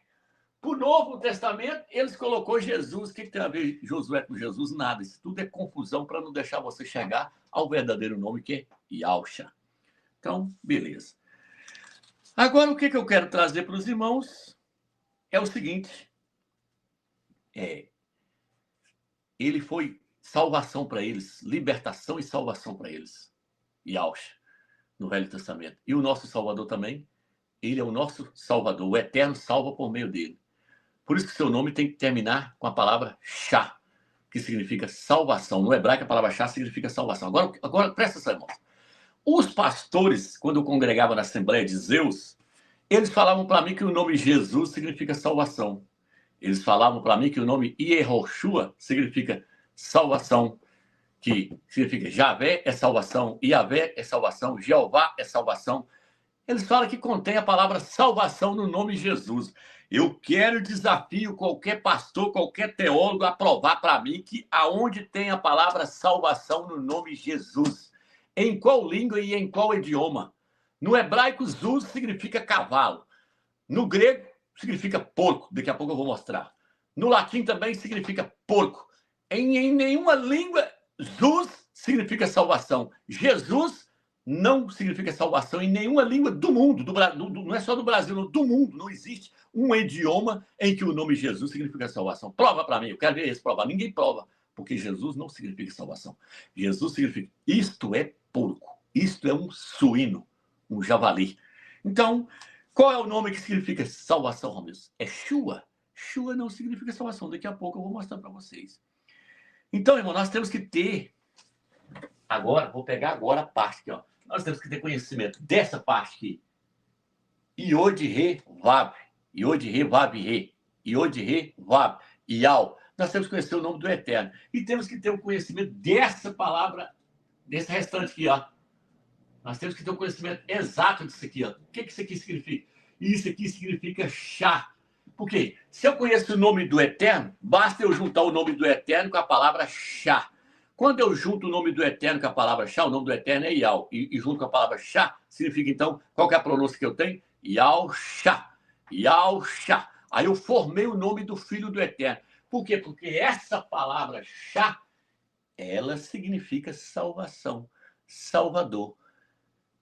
Para o Novo Testamento, eles colocou Jesus. O que tem a ver Josué com Jesus? Nada. Isso tudo é confusão para não deixar você chegar ao verdadeiro nome, que é Yahushua. Então, beleza. Agora, o que eu quero trazer para os irmãos é o seguinte. Ele foi salvação para eles, libertação e salvação para eles. Yahushua, no Velho Testamento. E o nosso Salvador também. Ele é o nosso Salvador. O Eterno salva por meio dele. Por isso que seu nome tem que terminar com a palavra Shá, que significa salvação. No hebraico, a palavra Shá significa salvação. Agora presta atenção, irmãos. Os pastores, quando eu congregava na Assembleia de Zeus, eles falavam para mim que o nome Jesus significa salvação. Eles falavam para mim que o nome Yehoshua significa salvação, que significa Javé é salvação, Iavé é salvação, Jeová é salvação. Eles falam que contém a palavra salvação no nome Jesus. Eu quero desafio qualquer pastor, qualquer teólogo a provar para mim que aonde tem a palavra salvação no nome Jesus, em qual língua e em qual idioma. No hebraico, Zuz significa cavalo. No grego, significa porco. Daqui a pouco eu vou mostrar. No latim também significa porco. Em nenhuma língua, Zuz significa salvação. Jesus não significa salvação em nenhuma língua do mundo. Não é só do Brasil, não, do mundo. Não existe um idioma em que o nome Jesus significa salvação. Prova para mim. Eu quero ver eles provar. Ninguém prova. Porque Jesus não significa salvação. Jesus significa, isto é porco. Isto é um suíno. Um javali. Então, qual é o nome que significa salvação, Romilson? É Shua. Shua não significa salvação. Daqui a pouco eu vou mostrar para vocês. Então, irmão, nós temos que ter... Agora, vou pegar agora a parte aqui, ó. Nós temos que ter conhecimento dessa parte aqui. Iod, Re, Vav. Iod, Re, Vav, Re. Iod, Re, Vav. Ial. Nós temos que conhecer o nome do Eterno. E temos que ter o conhecimento dessa palavra, desse restante aqui, ó. Nós temos que ter o conhecimento exato disso aqui, ó. O que isso aqui significa? Isso aqui significa chá. Por quê? Se eu conheço o nome do Eterno, basta eu juntar o nome do Eterno com a palavra chá. Quando eu junto o nome do Eterno com a palavra chá, o nome do Eterno é Ial. E junto com a palavra chá, significa então, qual que é a pronúncia que eu tenho? Yahushua. Yahushua. Aí eu formei o nome do Filho do Eterno. Por quê? Porque essa palavra chá, ela significa salvação. Salvador.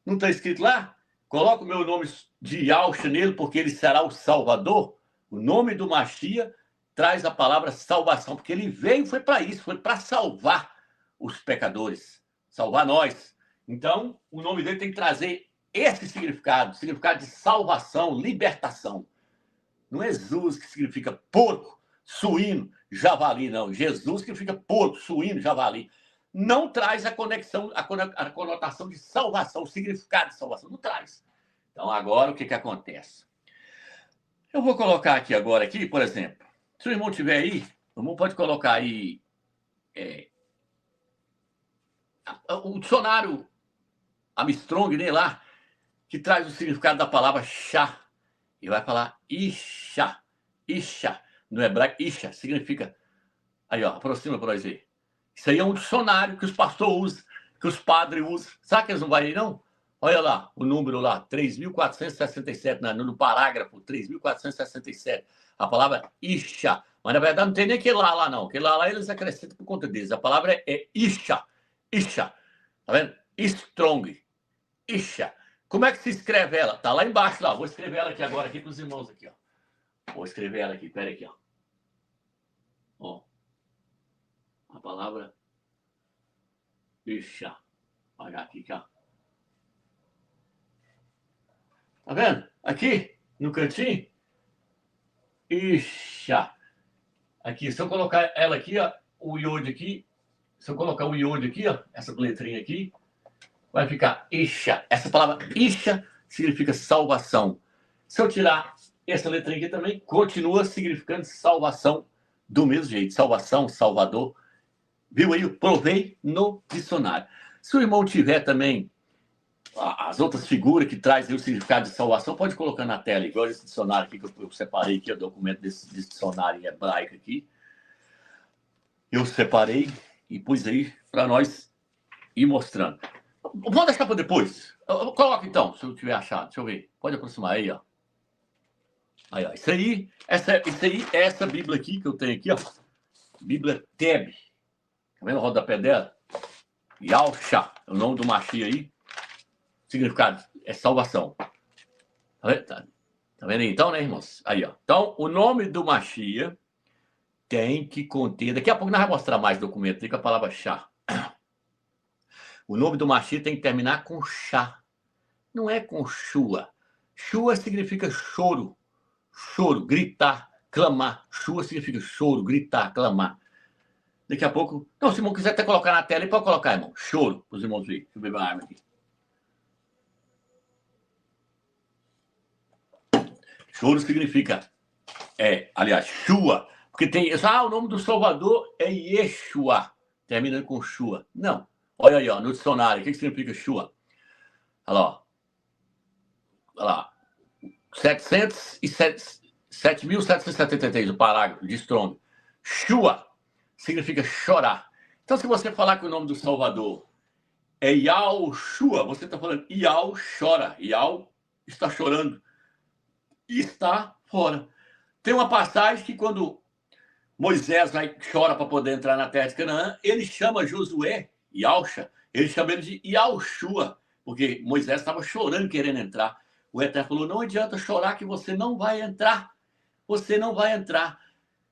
Não está escrito lá? Coloca o meu nome de Yahshua nele, porque ele será o Salvador. O nome do Mashiach traz a palavra salvação, porque ele veio, foi para isso, foi para salvar os pecadores, salvar nós. Então, o nome dele tem que trazer esse significado de salvação, libertação. Não é Jesus que significa porco, suíno, javali, não. Jesus significa porco, suíno, javali. Não traz a conexão, a conotação de salvação, o significado de salvação. Não traz. Então, agora, o que acontece? Eu vou colocar aqui agora, por exemplo, se o irmão tiver aí, o irmão pode colocar aí o dicionário Armstrong, né, lá, que traz o significado da palavra chá. E vai falar Isha. Isha. No hebraico, Isha significa... Aí, ó, aproxima para nós ver. Isso aí é um dicionário que os pastores usam, que os padres usam. Sabe que eles não vão aí, não? Olha lá, o número lá, 3.467, no parágrafo 3.467. A palavra Isha. Mas, na verdade, não tem nem aquele lá, não. Aquele lá eles acrescentam por conta deles. A palavra é Isha. Isha. Tá vendo? Strong. Isha. Como é que se escreve ela? Tá lá embaixo, lá. Vou escrever ela aqui agora, aqui para os irmãos aqui, ó. Vou escrever ela aqui, pera aqui, ó. Ó. A palavra Isha. Vou apagar aqui, ó. Tá vendo? Aqui, no cantinho. Isha. Aqui, se eu colocar ela aqui, ó, o iode aqui, se eu colocar o iode aqui, ó, essa letrinha aqui, vai ficar Isha. Essa palavra Isha significa salvação. Se eu tirar essa letrinha aqui também, continua significando salvação do mesmo jeito. Salvação, Salvador. Viu aí? Eu provei no dicionário. Se o irmão tiver também as outras figuras que trazem o significado de salvação, pode colocar na tela, igual esse dicionário aqui que eu separei aqui, o documento desse dicionário em hebraico aqui. Eu separei e pus aí para nós ir mostrando. Vamos deixar para depois. Coloca então, se eu tiver achado. Deixa eu ver. Pode aproximar aí, ó. Aí, ó. Isso aí é essa Bíblia aqui que eu tenho aqui, ó. Bíblia Teb. Tá vendo o rodapé dela? Yahshua, é o nome do Mashiach aí. Significado é salvação. Tá vendo aí então, né, irmãos? Aí, ó. Então, o nome do Mashiach tem que conter... Daqui a pouco nós vamos mostrar mais documentos aí com a palavra chá. O nome do Mashiach tem que terminar com chá. Não é com shua. Shua significa choro. Choro, gritar, clamar. Shua significa choro, gritar, clamar. Daqui a pouco... Não, se o irmão quiser até colocar na tela, ele pode colocar, irmão. Choro, para os irmãos verem. Deixa eu beber uma arma aqui. Choro significa... aliás, Shua. Porque tem... o nome do Salvador é Yeshua. Terminando com Shua. Não. Olha aí, ó, no dicionário. O que significa Shua? Olha lá, ó. Olha lá. 7.773, o parágrafo de Strong. Shua significa chorar. Então, se você falar que o nome do Salvador é Yahushua, você está falando Yahu chora. Yahu está chorando. E está fora. Tem uma passagem que quando Moisés chora para poder entrar na terra de Canaã, ele chama Josué, Yahshua, ele chama ele de Yahushua, porque Moisés estava chorando querendo entrar. O Eterno falou, não adianta chorar que você não vai entrar. Você não vai entrar.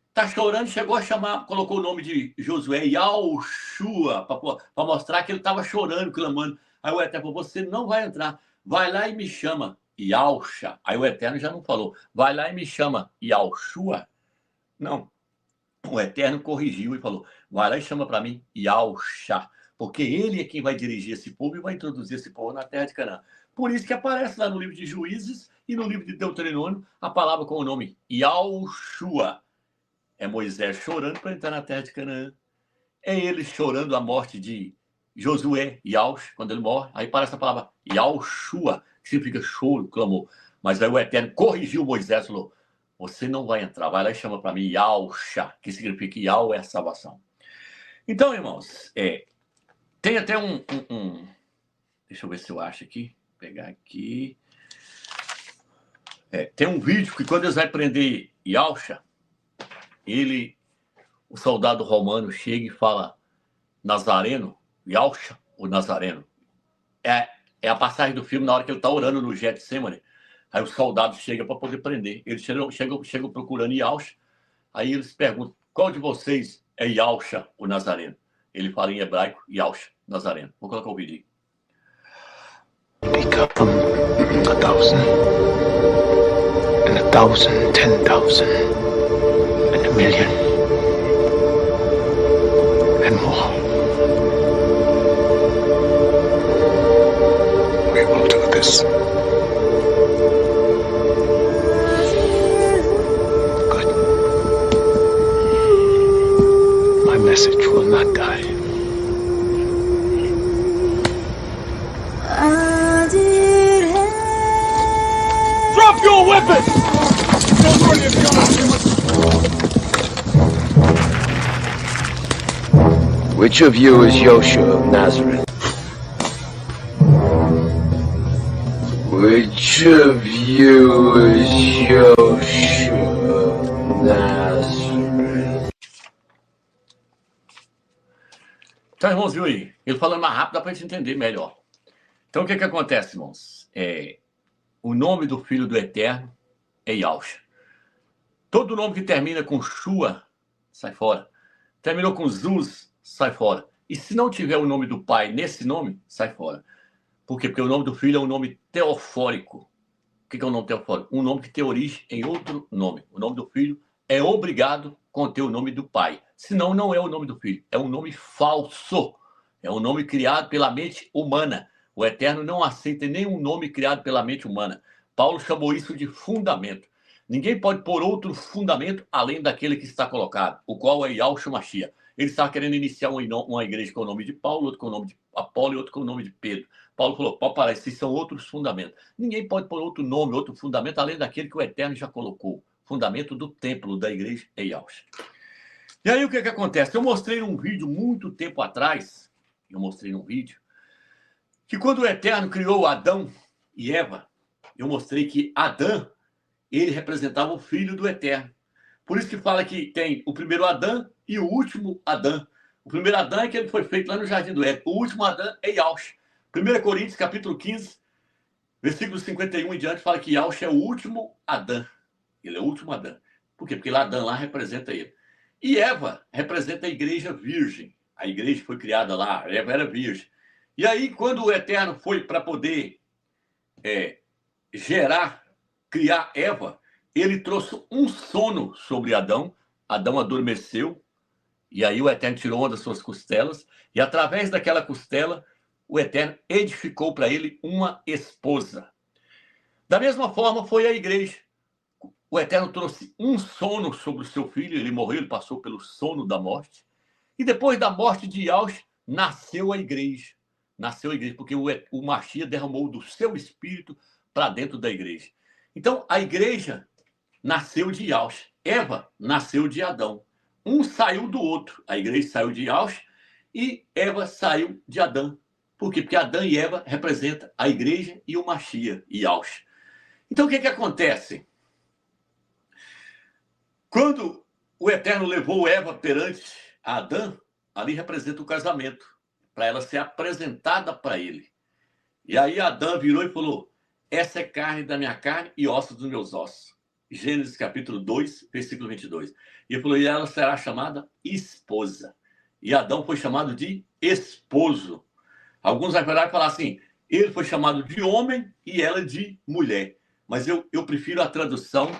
Está chorando, chegou a chamar, colocou o nome de Josué, Yahushua, para mostrar que ele estava chorando, clamando. Aí o Eterno falou, você não vai entrar. Vai lá e me chama Yahshua. Aí o Eterno já não falou, vai lá e me chama Yahushua. Não. O Eterno corrigiu e falou, vai lá e chama para mim Yahshua. Porque ele é quem vai dirigir esse povo e vai introduzir esse povo na terra de Canaã. Por isso que aparece lá no livro de Juízes e no livro de Deuteronômio a palavra com o nome Yahushua. É Moisés chorando para entrar na terra de Canaã. É ele chorando a morte de Josué, Yahushua, quando ele morre. Aí aparece a palavra Yahushua, que significa choro, clamor. Mas aí o Eterno corrigiu Moisés e falou, você não vai entrar, vai lá e chama para mim Yahshua, que significa Yahu é a salvação. Então, irmãos, tem até deixa eu ver se eu acho aqui. Vou pegar aqui. Tem um vídeo que quando eles vão prender Yahshua, o soldado romano chega e fala Nazareno, Yahshua, o Nazareno. É a passagem do filme na hora que ele está orando no Getsemane. Aí os soldados chegam para poder prender. Eles chegam procurando Yahusha. Aí eles perguntam, qual de vocês é Yahusha, o Nazareno? Ele fala em hebraico, Yahusha, Nazareno. Vou colocar o vídeo aí. Become 1,000, and 1,000, 10,000, and 1,000,000, and more. We will do this. Good. My message will not die. Drop your weapons! Which of you is Yosha of Nazareth? Which of you is Yosha of Nazareth? Então, irmãos, viu aí? Ele falando mais rápido dá para a gente entender melhor. Então, o que acontece, irmãos? O nome do Filho do Eterno é Yahusha. Todo nome que termina com Shua, sai fora. Terminou com Zuz, sai fora. E se não tiver o nome do Pai nesse nome, sai fora. Por quê? Porque o nome do Filho é um nome teofórico. O que é um nome teofórico? Um nome que tem origem em outro nome. O nome do Filho é obrigado a conter o nome do Pai. Senão, não é o nome do Filho. É um nome falso. É um nome criado pela mente humana. O Eterno não aceita nenhum nome criado pela mente humana. Paulo chamou isso de fundamento. Ninguém pode pôr outro fundamento além daquele que está colocado, o qual é Yahusha Mashiach. Ele estava querendo iniciar uma igreja com o nome de Paulo, outro com o nome de Apolo e outro com o nome de Pedro. Paulo falou, parece que são outros fundamentos. Ninguém pode pôr outro nome, outro fundamento, além daquele que o Eterno já colocou. Fundamento do templo, da igreja, é Yahusha. E aí o que acontece? Eu mostrei num vídeo muito tempo atrás, que quando o Eterno criou Adão e Eva, eu mostrei que Adão, ele representava o Filho do Eterno. Por isso que fala que tem o primeiro Adão e o último Adão. O primeiro Adão é que ele foi feito lá no Jardim do Éden. O último Adão é Yahusha. 1 Coríntios, capítulo 15, versículo 51 em diante, fala que Yahusha é o último Adão. Ele é o último Adão. Por quê? Porque Adão lá representa ele. E Eva representa a igreja virgem. A igreja foi criada lá, Eva era virgem. E aí, quando o Eterno foi para poder criar Eva, ele trouxe um sono sobre Adão. Adão adormeceu. E aí o Eterno tirou uma das suas costelas. E através daquela costela, o Eterno edificou para ele uma esposa. Da mesma forma foi a igreja. O Eterno trouxe um sono sobre o seu filho. Ele morreu, ele passou pelo sono da morte. E depois da morte de Yahusha, nasceu a igreja. Nasceu a igreja, porque o Mashiach derramou do seu espírito para dentro da igreja. Então, a igreja nasceu de Yahusha. Eva nasceu de Adão. Um saiu do outro. A igreja saiu de Yahusha e Eva saiu de Adão. Por quê? Porque Adão e Eva representam a igreja e o Mashiach, Yahusha. Então, o que acontece? Quando o Eterno levou Eva perante Adão, ali representa o casamento, para ela ser apresentada para ele. E aí Adão virou e falou, essa é carne da minha carne e ossos dos meus ossos. Gênesis capítulo 2, versículo 22. E ele falou, e ela será chamada esposa. E Adão foi chamado de esposo. Alguns vão falar assim, ele foi chamado de homem e ela de mulher. Mas eu prefiro a tradução,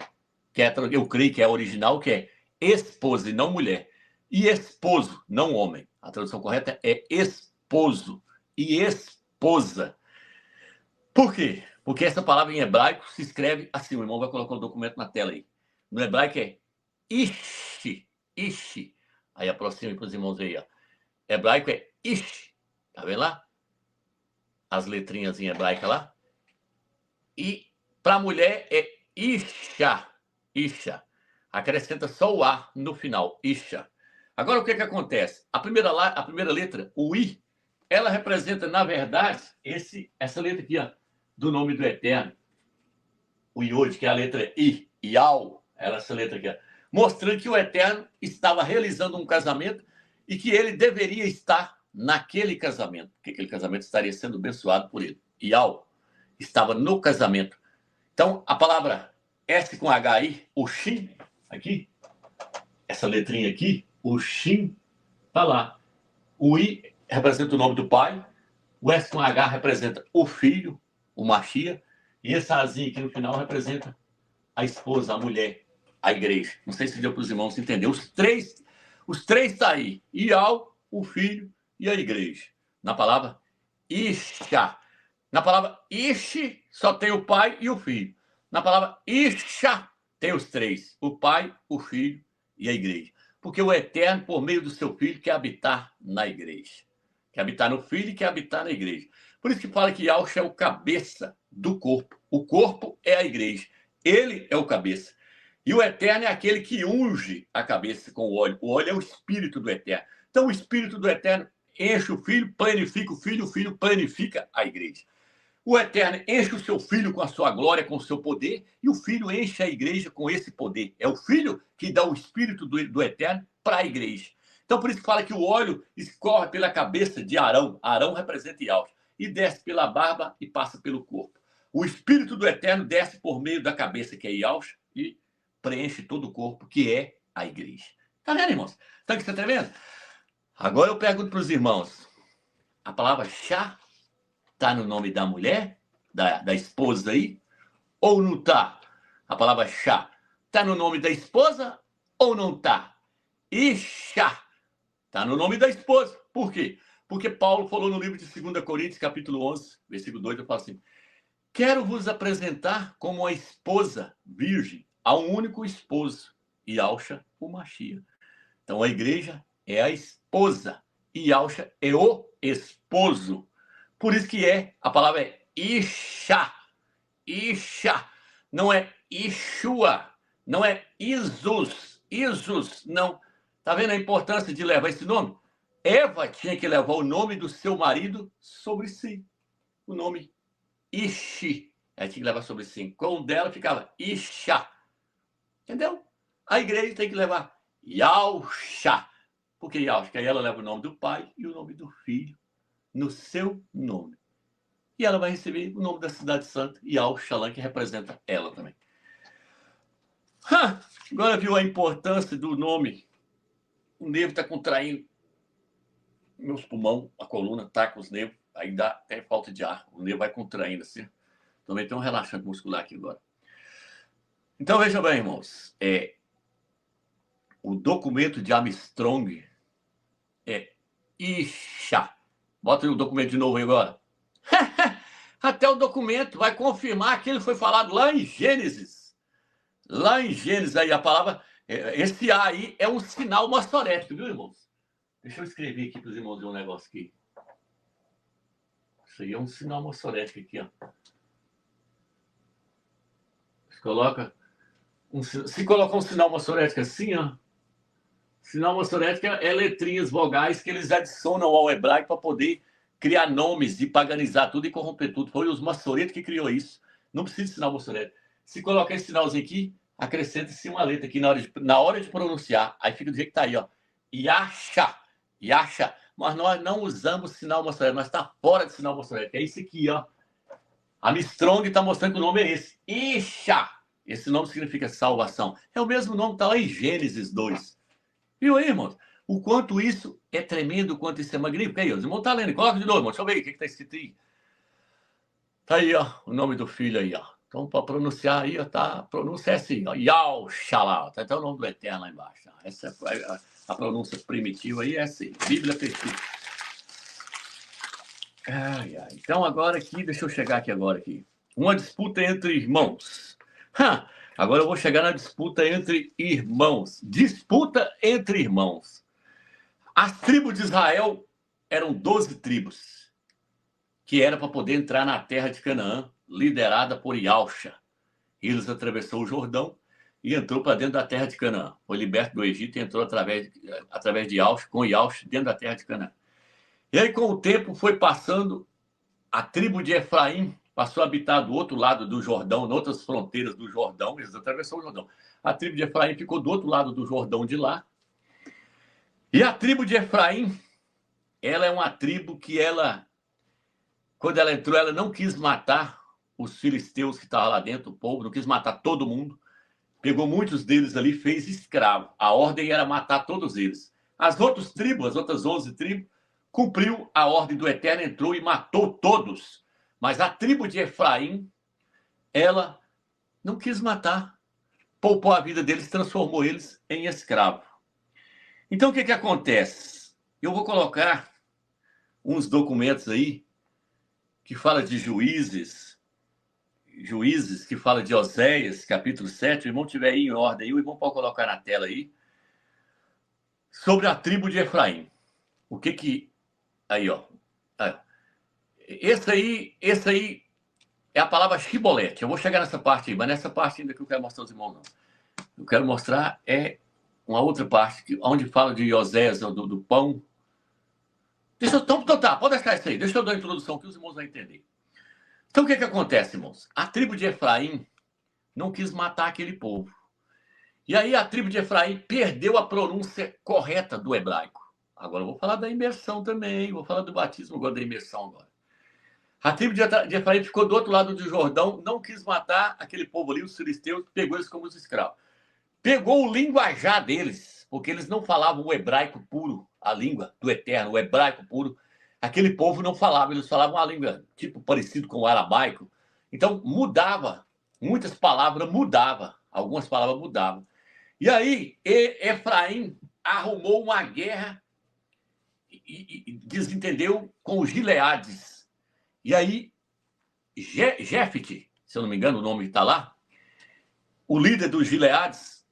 eu creio que é a original, que é esposa e não mulher. E esposo, não homem. A tradução correta é esposo e esposa. Por quê? Porque essa palavra em hebraico se escreve assim. O irmão vai colocar o documento na tela aí. No hebraico é ishi. Ishi. Aí aproxima para os irmãos aí. Ó. Hebraico é ishi. Tá vendo lá? As letrinhas em hebraica lá. E para mulher é isha. Isha. Acrescenta só o A no final. Isha. Agora, o que acontece? A primeira letra, o I, ela representa, na verdade, essa letra aqui, ó, do nome do Eterno. O Iod, que é a letra I, Iau, essa letra aqui, ó, mostrando que o Eterno estava realizando um casamento e que ele deveria estar naquele casamento, porque aquele casamento estaria sendo abençoado por ele. Yao estava no casamento. Então, a palavra S com H-I, o Shin, aqui, essa letrinha aqui, o Shin, está lá. O I representa o nome do pai, o S com H representa o filho, o Mashiach, e esse Azinho aqui no final representa a esposa, a mulher, a igreja. Não sei se deu para os irmãos entender. Os três estão aí. Yao, o filho e a igreja. Na palavra Isha. Na palavra Ishi só tem o pai e o filho. Na palavra Isha tem os três. O pai, o filho e a igreja. Porque o Eterno, por meio do seu filho, quer habitar na igreja. Quer habitar no filho e quer habitar na igreja. Por isso que fala que Yahshua é o cabeça do corpo. O corpo é a igreja. Ele é o cabeça. E o Eterno é aquele que unge a cabeça com o óleo. O óleo é o Espírito do Eterno. Então, o Espírito do Eterno enche o Filho, planifica o Filho planifica a igreja. O Eterno enche o seu Filho com a sua glória, com o seu poder, e o Filho enche a igreja com esse poder. É o Filho que dá o Espírito do Eterno para a igreja. Então, por isso que fala que o óleo escorre pela cabeça de Arão. Arão representa Yahshua. E desce pela barba e passa pelo corpo. O Espírito do Eterno desce por meio da cabeça, que é Yahshua, e preenche todo o corpo, que é a igreja. Tá vendo, irmãos? Tá que você tá vendo? Agora eu pergunto para os irmãos. A palavra chá está no nome da mulher, da esposa aí, ou não está? A palavra chá está no nome da esposa ou não está? Isha está no nome da esposa. Por quê? Porque Paulo falou no livro de 2 Coríntios, capítulo 11, versículo 2, eu falo assim: quero vos apresentar como a esposa virgem a um único esposo, Yahshua, o Mashiach. Então, a igreja é a esposa e Yahshua é o esposo. Por isso que a palavra é Isha. Isha. Não é Ishua. Não é Isus. Isus, não. Tá vendo a importância de levar esse nome? Eva tinha que levar o nome do seu marido sobre si. O nome Ishi. Ela tinha que levar sobre si. Com o dela ficava Isha. Entendeu? A igreja tem que levar Yahshua. Porque Yahshua, aí ela leva o nome do pai e o nome do filho no seu nome. E ela vai receber o nome da cidade santa, Yahshua, que representa ela também. Agora viu a importância do nome? O nervo está contraindo meus pulmões, a coluna está com os nervos, aí dá até falta de ar. O nervo vai contraindo assim. Também tem um relaxante muscular aqui agora. Então, veja bem, irmãos. O documento de Armstrong é Isha. Bota aí o documento de novo aí agora. Até o documento vai confirmar aquilo que foi falado lá em Gênesis. Lá em Gênesis, aí a palavra... Esse A aí é um sinal maçorético, viu, irmãos? Deixa eu escrever aqui para os irmãos ver um negócio aqui. Isso aí é um sinal maçorético aqui, ó. Se colocar um sinal maçorético assim, ó. Sinal maçorético é letrinhas, vogais que eles adicionam ao hebraico para poder criar nomes e paganizar tudo e corromper tudo. Foi os maçoretos que criou isso. Não precisa de sinal maçorético. Se colocar esse sinalzinho aqui, acrescenta-se uma letra aqui na hora de pronunciar. Aí fica do jeito que tá aí, ó. Yahshua. Yahshua. Mas nós não usamos sinal maçorético. Nós está fora de sinal maçorético. É isso aqui, ó. A Armstrong está mostrando que o nome é esse. Isha. Esse nome significa salvação. É o mesmo nome que está lá em Gênesis 2. Viu aí, irmãos? O quanto isso é tremendo, o quanto isso é magnífico. Aí, os irmãos estão lendo. Coloca de novo, irmão. Deixa eu ver aí o que está escrito aí. Tá aí, ó. O nome do filho aí, ó. Então, para pronunciar aí, ó, tá? Pronúncia é assim, ó. Yahshua. Tá até o nome do Eterno lá embaixo. Ó. Essa é a pronúncia primitiva aí, é assim. Bíblia perfeita. Então, agora aqui, deixa eu chegar aqui agora. Uma disputa entre irmãos. Agora eu vou chegar na disputa entre irmãos. Disputa entre irmãos. As tribos de Israel eram 12 tribos, que era para poder entrar na terra de Canaã, liderada por Yahshua. Eles atravessou o Jordão e entrou para dentro da terra de Canaã. Foi liberto do Egito e entrou através de Yahshua, com Yahshua, dentro da terra de Canaã. E aí, com o tempo, foi passando, a tribo de Efraim passou a habitar do outro lado do Jordão, em outras fronteiras do Jordão. Eles atravessaram o Jordão. A tribo de Efraim ficou do outro lado do Jordão de lá. E a tribo de Efraim ela é uma tribo que quando ela entrou, ela não quis matar os filisteus que estavam lá dentro, o povo, não quis matar todo mundo. Pegou muitos deles ali, fez escravo. A ordem era matar todos eles. As outras tribos, as outras 11 tribos, cumpriu a ordem do Eterno, entrou e matou todos. Mas a tribo de Efraim, ela não quis matar. Poupou a vida deles, transformou eles em escravo. Então, o que acontece? Eu vou colocar uns documentos aí que fala de Juízes, que fala de Oséias, capítulo 7. O irmão tiver aí em ordem, aí, o irmão pode colocar na tela aí, sobre a tribo de Efraim. O que... Aí, ó. Esse aí é a palavra Shibolete. Eu vou chegar nessa parte aí, mas nessa parte ainda que eu quero mostrar aos irmãos, não. Eu quero mostrar uma outra parte, onde fala de Oséias, do pão. Deixa eu... Então, tá, pode deixar isso aí. Deixa eu dar a introdução que os irmãos vão entender. Então, o que acontece, irmãos? A tribo de Efraim não quis matar aquele povo. E aí a tribo de Efraim perdeu a pronúncia correta do hebraico. Agora eu vou falar da imersão também, vou falar do batismo agora, da imersão agora. A tribo de Efraim ficou do outro lado do Jordão, não quis matar aquele povo ali, os filisteus, pegou eles como os escravos. Pegou o linguajar deles, porque eles não falavam o hebraico puro, a língua do Eterno, o hebraico puro. Aquele povo não falava, eles falavam uma língua tipo parecido com o aramaico. Então mudava, muitas palavras mudavam, algumas palavras mudavam. E aí Efraim arrumou uma guerra e desentendeu com os Gileades. E aí Jefte, se eu não me engano o nome está lá, o líder dos Gileades,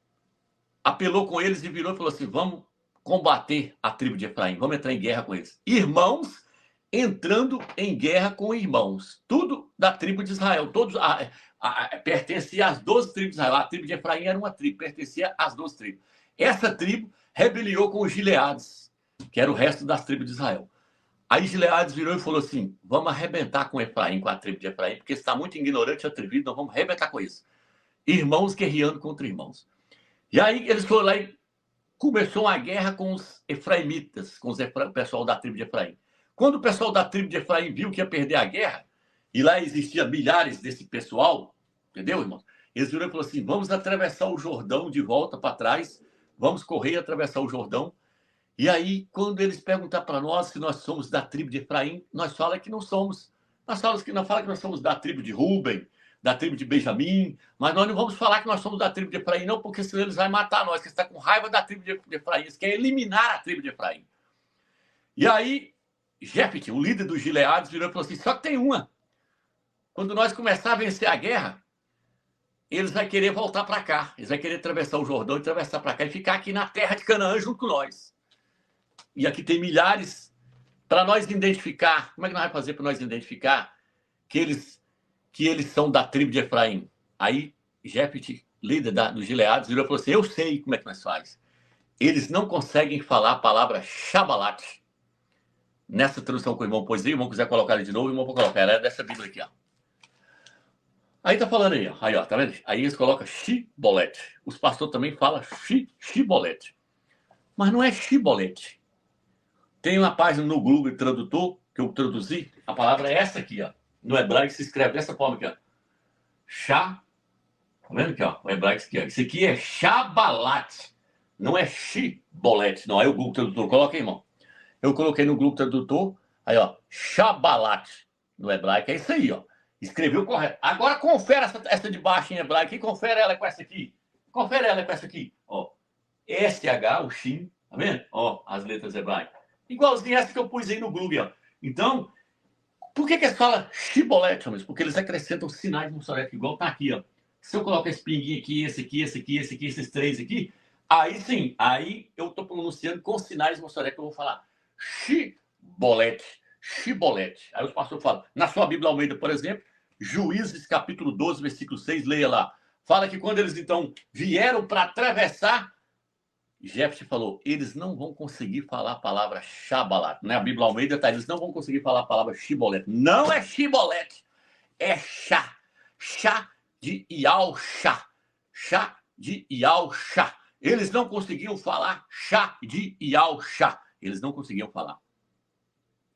apelou com eles e virou e falou assim: vamos combater a tribo de Efraim, vamos entrar em guerra com eles. Irmãos entrando em guerra com irmãos. Tudo da tribo de Israel. Todos pertencia às 12 tribos de Israel. A tribo de Efraim era uma tribo, pertencia às 12 tribos. Essa tribo rebeliou com os Gileades, que era o resto das tribos de Israel. Aí Gileades virou e falou assim: vamos arrebentar com Efraim, com a tribo de Efraim, porque está muito ignorante e atrevido, nós vamos arrebentar com isso. Irmãos guerreando contra irmãos. E aí eles foram lá e começou uma guerra com os efraimitas, com o pessoal da tribo de Efraim. Quando o pessoal da tribo de Efraim viu que ia perder a guerra, e lá existia milhares desse pessoal, entendeu, irmão? Eles viram e falaram assim: vamos atravessar o Jordão de volta para trás, vamos correr e atravessar o Jordão. E aí, quando eles perguntam para nós se nós somos da tribo de Efraim, nós falamos que não somos. Nós falamos que nós somos da tribo de Ruben, da tribo de Benjamim, mas nós não vamos falar que nós somos da tribo de Efraim, não, porque senão eles vão matar nós, que está com raiva da tribo de Efraim, eles querem eliminar a tribo de Efraim. E aí, Jefte, o líder dos Gileades, virou e falou assim: só que tem uma. Quando nós começar a vencer a guerra, eles vão querer voltar para cá, eles vão querer atravessar o Jordão e atravessar para cá e ficar aqui na terra de Canaã junto com nós. E aqui tem milhares. Para nós identificar, como é que nós vamos fazer para nós identificar que eles são da tribo de Efraim? Aí Jefte, líder dos Gileades, virou e falou assim: eu sei como é que nós faz. Eles não conseguem falar a palavra Shabalat. Nessa tradução que o irmão pôs aí, o irmão quiser colocar ele de novo, o irmão pode colocar. É dessa Bíblia aqui, ó. Aí tá falando aí, ó. Aí, ó, tá vendo? Aí eles colocam Shibolete. Os pastores também falam Shibolete. Mas não é Shibolete. Tem uma página no Google Tradutor, que eu traduzi, a palavra é essa aqui, ó. No hebraico se escreve dessa forma aqui, ó. Tá vendo aqui, ó? O hebraico aqui, ó. Isso aqui é Shabalat. Não é Shibolete, não. Aí o Google Tradutor, coloca aí, irmão. Eu coloquei no Google Tradutor, aí, ó, Shabalat, no hebraico, é isso aí, ó. Escreveu correto. Agora confere essa de baixo em hebraico e confere ela com essa aqui. Confere ela com essa aqui, ó. SH, o Shin, tá vendo? Ó, as letras hebraicas. Igualzinho essa que eu pus aí no Google, ó. Então, por que eles falam Shibolete, homens? Porque eles acrescentam sinais no Soreco, igual tá aqui, ó. Se eu colocar esse pinguinho aqui, esse aqui, esse aqui, esse aqui, esses três aqui, aí sim, aí eu tô pronunciando com sinais no Soreco que eu vou falar Shibolete, Shibolete. Aí os pastores falam, na sua Bíblia Almeida, por exemplo, Juízes, capítulo 12, versículo 6, leia lá. Fala que quando eles, então, vieram para atravessar, Jefte falou, eles não vão conseguir falar a palavra Shabalat. Né? A Bíblia Almeida tá, eles não vão conseguir falar a palavra Shibolete. Não é Shibolete, é Shá. Shá de Ial-Shá. Shá de Ial-Shá. Eles não conseguiam falar Shá de Ial-Shá. Eles não conseguiam falar.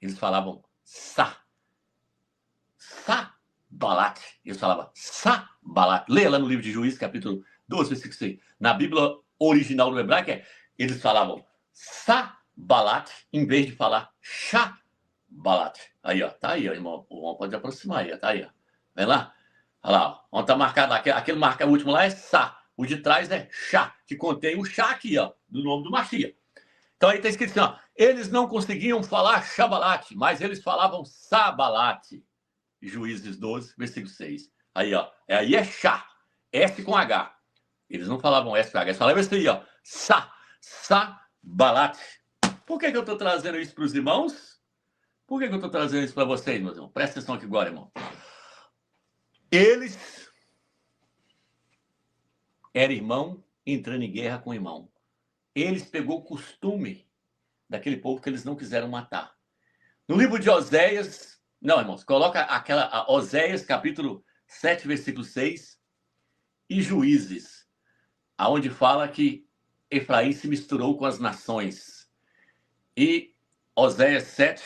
eles falavam Sabalat. Eles falavam Sabalat. Leia lá no livro de Juízes, capítulo 12, versículo 6. Na Bíblia original do hebraico, eles falavam Sabalat, em vez de falar Shabalat. Aí, ó, tá aí, ó, irmão. O irmão pode aproximar aí, ó, tá aí, ó. Vem lá. Olha lá, ó. Onde tá marcado, aquele marca último lá é Sa. O de trás é Chá, que contém o Chá aqui, ó, do nome do Mashiach. Então aí está escrito assim, ó, eles não conseguiam falar Shabalat, mas eles falavam Sabalat. Juízes 12, versículo 6. Aí, ó, aí é Chá, S com H. Eles não falavam S com H, eles falavam isso aí, ó, Sabalat. Por que eu estou trazendo isso para os irmãos? Por que eu estou trazendo isso para vocês, meus irmãos? Presta atenção aqui agora, irmão. Eles eram irmão entrando em guerra com irmão. Eles pegou o costume daquele povo que eles não quiseram matar. No livro de Oséias, não, irmãos, coloca Oséias, capítulo 7, versículo 6, e Juízes, aonde fala que Efraim se misturou com as nações. E Oséias 7,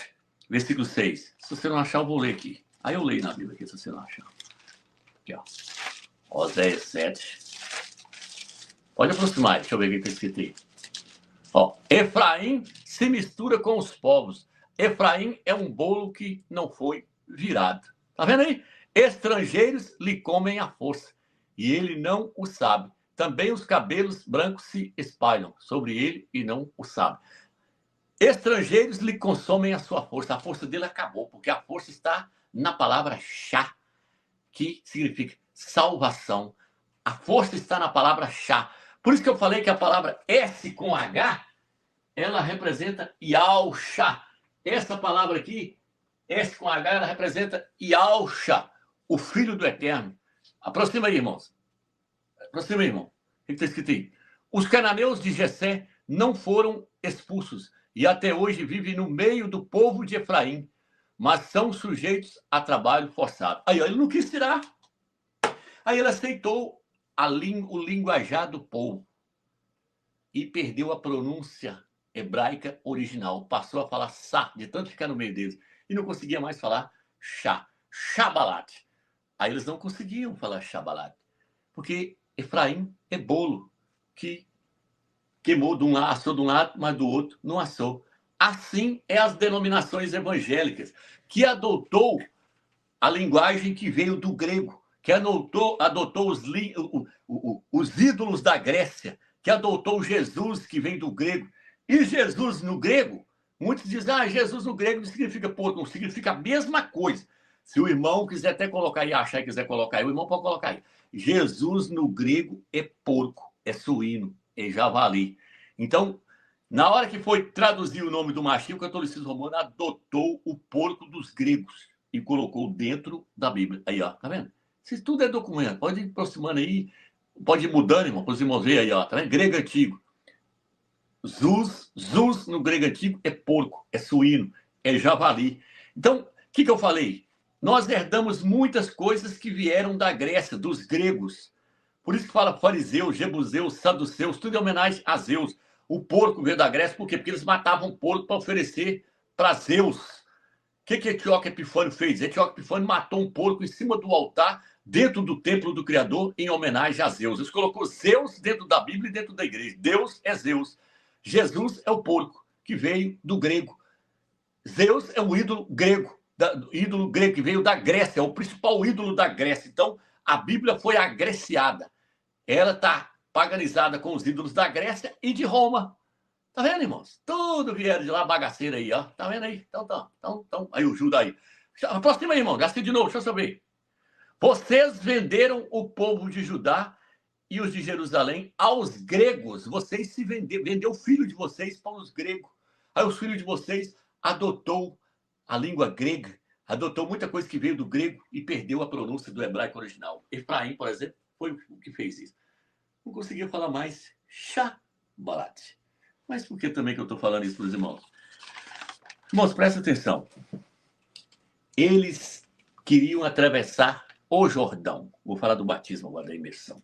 versículo 6. Se você não achar, eu vou ler aqui. Aí eu leio na Bíblia aqui, se você não achar. Aqui, ó. Oséias 7. Pode aproximar, deixa eu ver o que está escrito aí. Ó, Efraim se mistura com os povos. Efraim é um bolo que não foi virado. Tá vendo aí? Estrangeiros lhe comem à força, e ele não o sabe. Também os cabelos brancos se espalham sobre ele e não o sabe. Estrangeiros lhe consomem a sua força. A força dele acabou, porque a força está na palavra chá, que significa salvação. A força está na palavra chá. Por isso que eu falei que a palavra S com H, ela representa Yahshua. Essa palavra aqui, S com H, ela representa Yahshua, o Filho do Eterno. Aproxima aí, irmãos. Aproxima aí, irmão. O que está escrito aí? Os cananeus de Jessé não foram expulsos e até hoje vivem no meio do povo de Efraim, mas são sujeitos a trabalho forçado. Aí, ó, ele não quis tirar. Aí ele aceitou o linguajar do povo e perdeu a pronúncia hebraica original. Passou a falar Sá, de tanto ficar no meio deles. E não conseguia mais falar Chá. Shabalat. Aí eles não conseguiam falar Shabalat. Porque Efraim é bolo que queimou de um lado, assou de um lado, mas do outro não assou. Assim é as denominações evangélicas, que adotou a linguagem que veio do grego, que adotou os ídolos da Grécia, que adotou Jesus, que vem do grego. E Jesus no grego, muitos dizem, Jesus no grego não significa porco, não significa a mesma coisa. Se o irmão quiser até colocar aí, achar que quiser colocar aí, o irmão pode colocar aí. Jesus no grego é porco, é suíno, é javali. Então, na hora que foi traduzir o nome do Mashiach, o catolicismo romano adotou o porco dos gregos e colocou dentro da Bíblia. Aí, ó, tá vendo? Isso tudo é documento. Pode ir aproximando aí, pode ir mudando, irmão, para os irmãos verem aí, ó, tá vendo? Grego antigo. Zuz no grego antigo é porco, é suíno, é javali. Então, o que eu falei? Nós herdamos muitas coisas que vieram da Grécia, dos gregos. Por isso que fala fariseus, jebuseus, saduceus, tudo em homenagem a Zeus. O porco veio da Grécia, por quê? Porque eles matavam porco para oferecer para Zeus. O que Etíoco Epifânio fez? Etíoco Epifânio matou um porco em cima do altar, dentro do templo do Criador, em homenagem a Zeus. Ele colocou Zeus dentro da Bíblia e dentro da igreja. Deus é Zeus. Jesus é o porco, que veio do grego. Zeus é o ídolo grego que veio da Grécia, é o principal ídolo da Grécia. Então, a Bíblia foi agreciada. Ela está paganizada com os ídolos da Grécia e de Roma. Tá vendo, irmãos? Tudo vieram de lá, bagaceira aí, ó. Tá vendo aí? Então. Aí o Judá aí. Aproxima aí, irmão. Gastei de novo, deixa eu saber. Vocês venderam o povo de Judá e os de Jerusalém aos gregos. Vocês se vendeu o filho de vocês para os gregos. Aí os filhos de vocês adotou a língua grega, adotou muita coisa que veio do grego e perdeu a pronúncia do hebraico original. Efraim, por exemplo, foi o que fez isso. Não conseguia falar mais Shabalat. Mas por que também que eu estou falando isso para os irmãos? Irmãos, presta atenção. Eles queriam atravessar o Jordão. Vou falar do batismo agora, da imersão.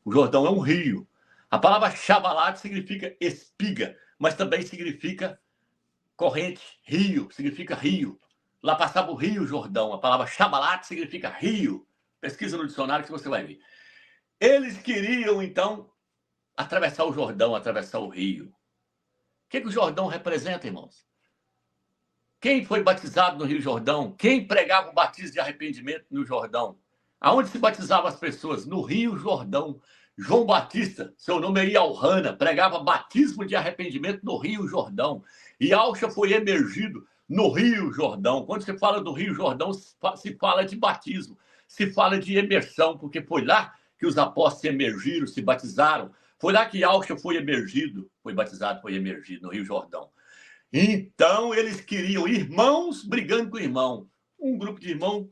O Jordão é um rio. A palavra Shabalat significa espiga, mas também significa corrente, rio, significa rio. Lá passava o rio Jordão. A palavra Shabalat significa rio. Pesquisa no dicionário que você vai ver. Eles queriam, então, atravessar o Jordão, atravessar o rio. O que o Jordão representa, irmãos? Quem foi batizado no Rio Jordão? Quem pregava o batismo de arrependimento no Jordão? Aonde se batizavam as pessoas? No Rio Jordão. João Batista, seu nome é Iauhana, pregava batismo de arrependimento no Rio Jordão. E Alcha foi emergido no Rio Jordão. Quando se fala do Rio Jordão, se fala de batismo, se fala de imersão, porque foi lá que os apóstolos se emergiram, se batizaram. Foi lá que Alcha foi emergido, foi batizado, foi emergido no Rio Jordão. Então, eles queriam irmãos brigando com irmão. Um grupo de irmãos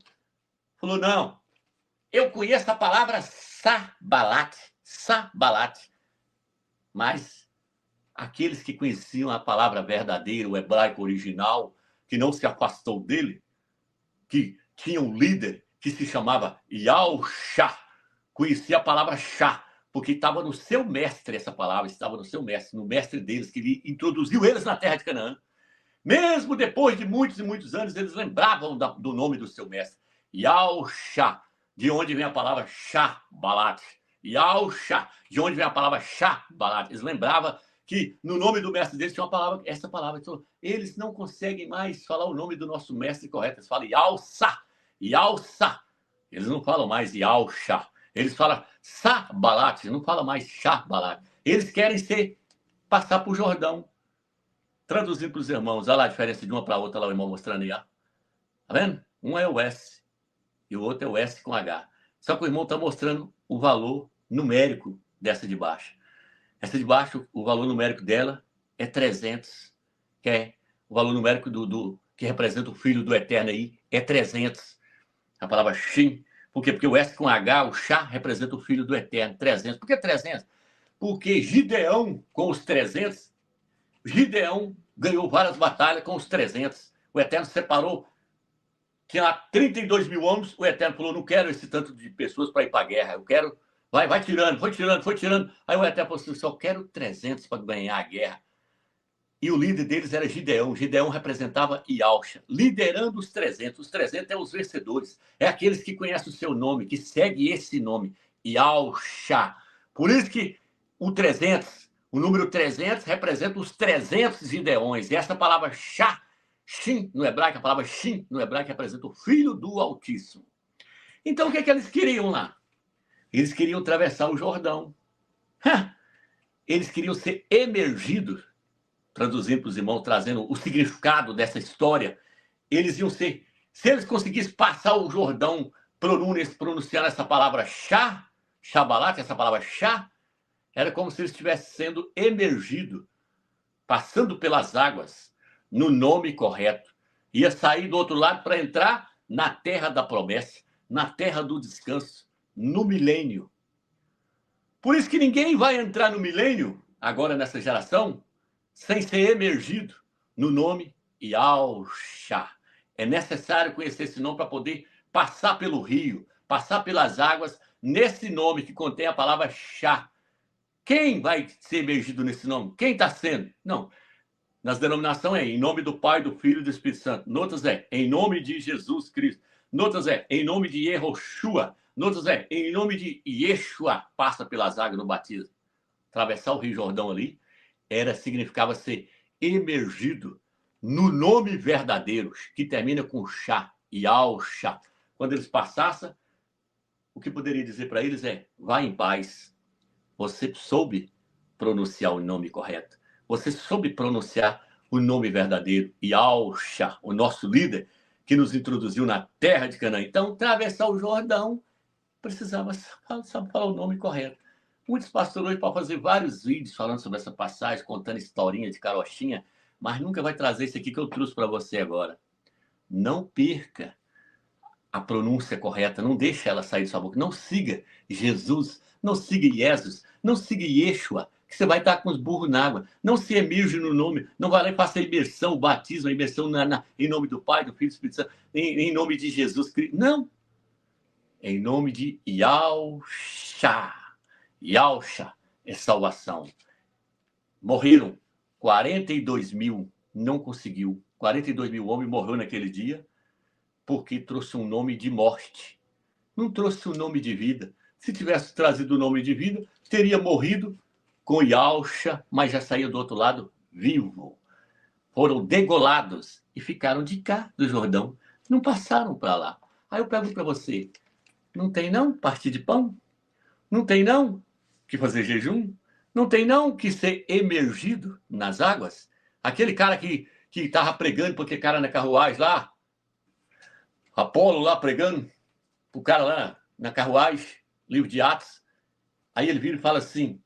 falou, não, eu conheço a palavra Sabalat, mas aqueles que conheciam a palavra verdadeira, o hebraico original, que não se afastou dele, que tinha um líder que se chamava Yahushua, conhecia a palavra Shá, porque estava no seu mestre essa palavra, estava no seu mestre, no mestre deles, que ele introduziu eles na terra de Canaã. Mesmo depois de muitos e muitos anos, eles lembravam do nome do seu mestre, Yahushua, de onde vem a palavra Shabalat. Yahushua, de onde vem a palavra Shabalat. Eles lembravam que no nome do mestre deles tinha uma palavra, essa palavra. Então, eles não conseguem mais falar o nome do nosso mestre correto. Eles falam Yahushua. Eles não falam mais Yahushua. Eles falam Sabalat, não falam mais Shabalat. Eles querem passar por Jordão. Traduzindo para os irmãos, olha lá a diferença de uma para outra, lá o irmão mostrando aí. Ó. Tá vendo? Um é o S e o outro é o S com H. Só que o irmão está mostrando o valor numérico dessa de baixo. Essa de baixo, o valor numérico dela é 300, que é o valor numérico que representa o Filho do Eterno aí, é 300. A palavra Shin. Por quê? Porque o S com H, o Chá, representa o Filho do Eterno, 300. Por que 300? Porque Gideão, com os 300, Gideão ganhou várias batalhas com os 300. O Eterno separou, tinha lá 32 mil homens, o Eterno falou, não quero esse tanto de pessoas para ir para a guerra, eu quero, vai tirando, foi tirando. Aí o Eterno falou assim, só quero 300 para ganhar a guerra. E o líder deles era Gideão. Gideão representava Yahushua, liderando os 300. Os 300 é os vencedores. É aqueles que conhecem o seu nome, que seguem esse nome, Yahushua. Por isso que o 300, o número 300 representa os 300 Gideões. E essa palavra Shin, no hebraico, a palavra Shin, no hebraico, representa o Filho do Altíssimo. Então, o que é que eles queriam lá? Eles queriam atravessar o Jordão. Eles queriam ser emergidos, traduzindo para os irmãos, trazendo o significado dessa história. Eles iam ser, se eles conseguissem passar o Jordão pronunciando essa palavra Shabalat, essa palavra Shá, era como se eles estivessem sendo emergidos, passando pelas águas, no nome correto. Ia sair do outro lado para entrar na terra da promessa, na terra do descanso, no milênio. Por isso que ninguém vai entrar no milênio, agora nessa geração, sem ser emergido no nome Yahushua. É necessário conhecer esse nome para poder passar pelo rio, passar pelas águas, nesse nome que contém a palavra Shá. Quem vai ser emergido nesse nome? Quem está sendo? Não. Nas denominações é em nome do Pai, do Filho e do Espírito Santo. Noutras é em nome de Jesus Cristo. Noutras é em nome de Yehoshua. Noutras é em nome de Yeshua. Passa pelas águas no batismo. Atravessar o Rio Jordão ali significava ser emergido no nome verdadeiro, que termina com Shá, Yahushua. Quando eles passassem, o que poderia dizer para eles é, vá em paz. Você soube pronunciar o nome correto. Você soube pronunciar o nome verdadeiro, Yahushua, o nosso líder, que nos introduziu na terra de Canaã. Então, atravessar o Jordão, precisava saber falar o nome correto. Muitos pastores hoje podem fazer vários vídeos falando sobre essa passagem, contando historinha de carochinha, mas nunca vai trazer isso aqui que eu trouxe para você agora. Não perca a pronúncia correta, não deixe ela sair de sua boca. Não siga Jesus, não siga Jesus, não siga Yeshua, que você vai estar com os burros na água. Não se emerge no nome, não vai lá e faça a imersão, o batismo, a imersão em nome do Pai, do Filho e do Espírito Santo, em nome de Jesus Cristo. Não! Em nome de Yahushua. Yahushua é salvação. Morreram 42 mil não conseguiu. 42 mil homens morreu naquele dia porque trouxe um nome de morte. Não trouxe um nome de vida. Se tivesse trazido o nome de vida, teria morrido com Yalcha, mas já saía do outro lado vivo. Foram degolados e ficaram de cá do Jordão. Não passaram para lá. Aí eu pergunto para você, não tem não partir de pão? Não tem não que fazer jejum? Não tem não que ser emergido nas águas? Aquele cara que estava pregando, porque cara na carruagem lá, Apolo lá pregando, o cara lá na carruagem, livro de Atos, aí ele vira e fala assim,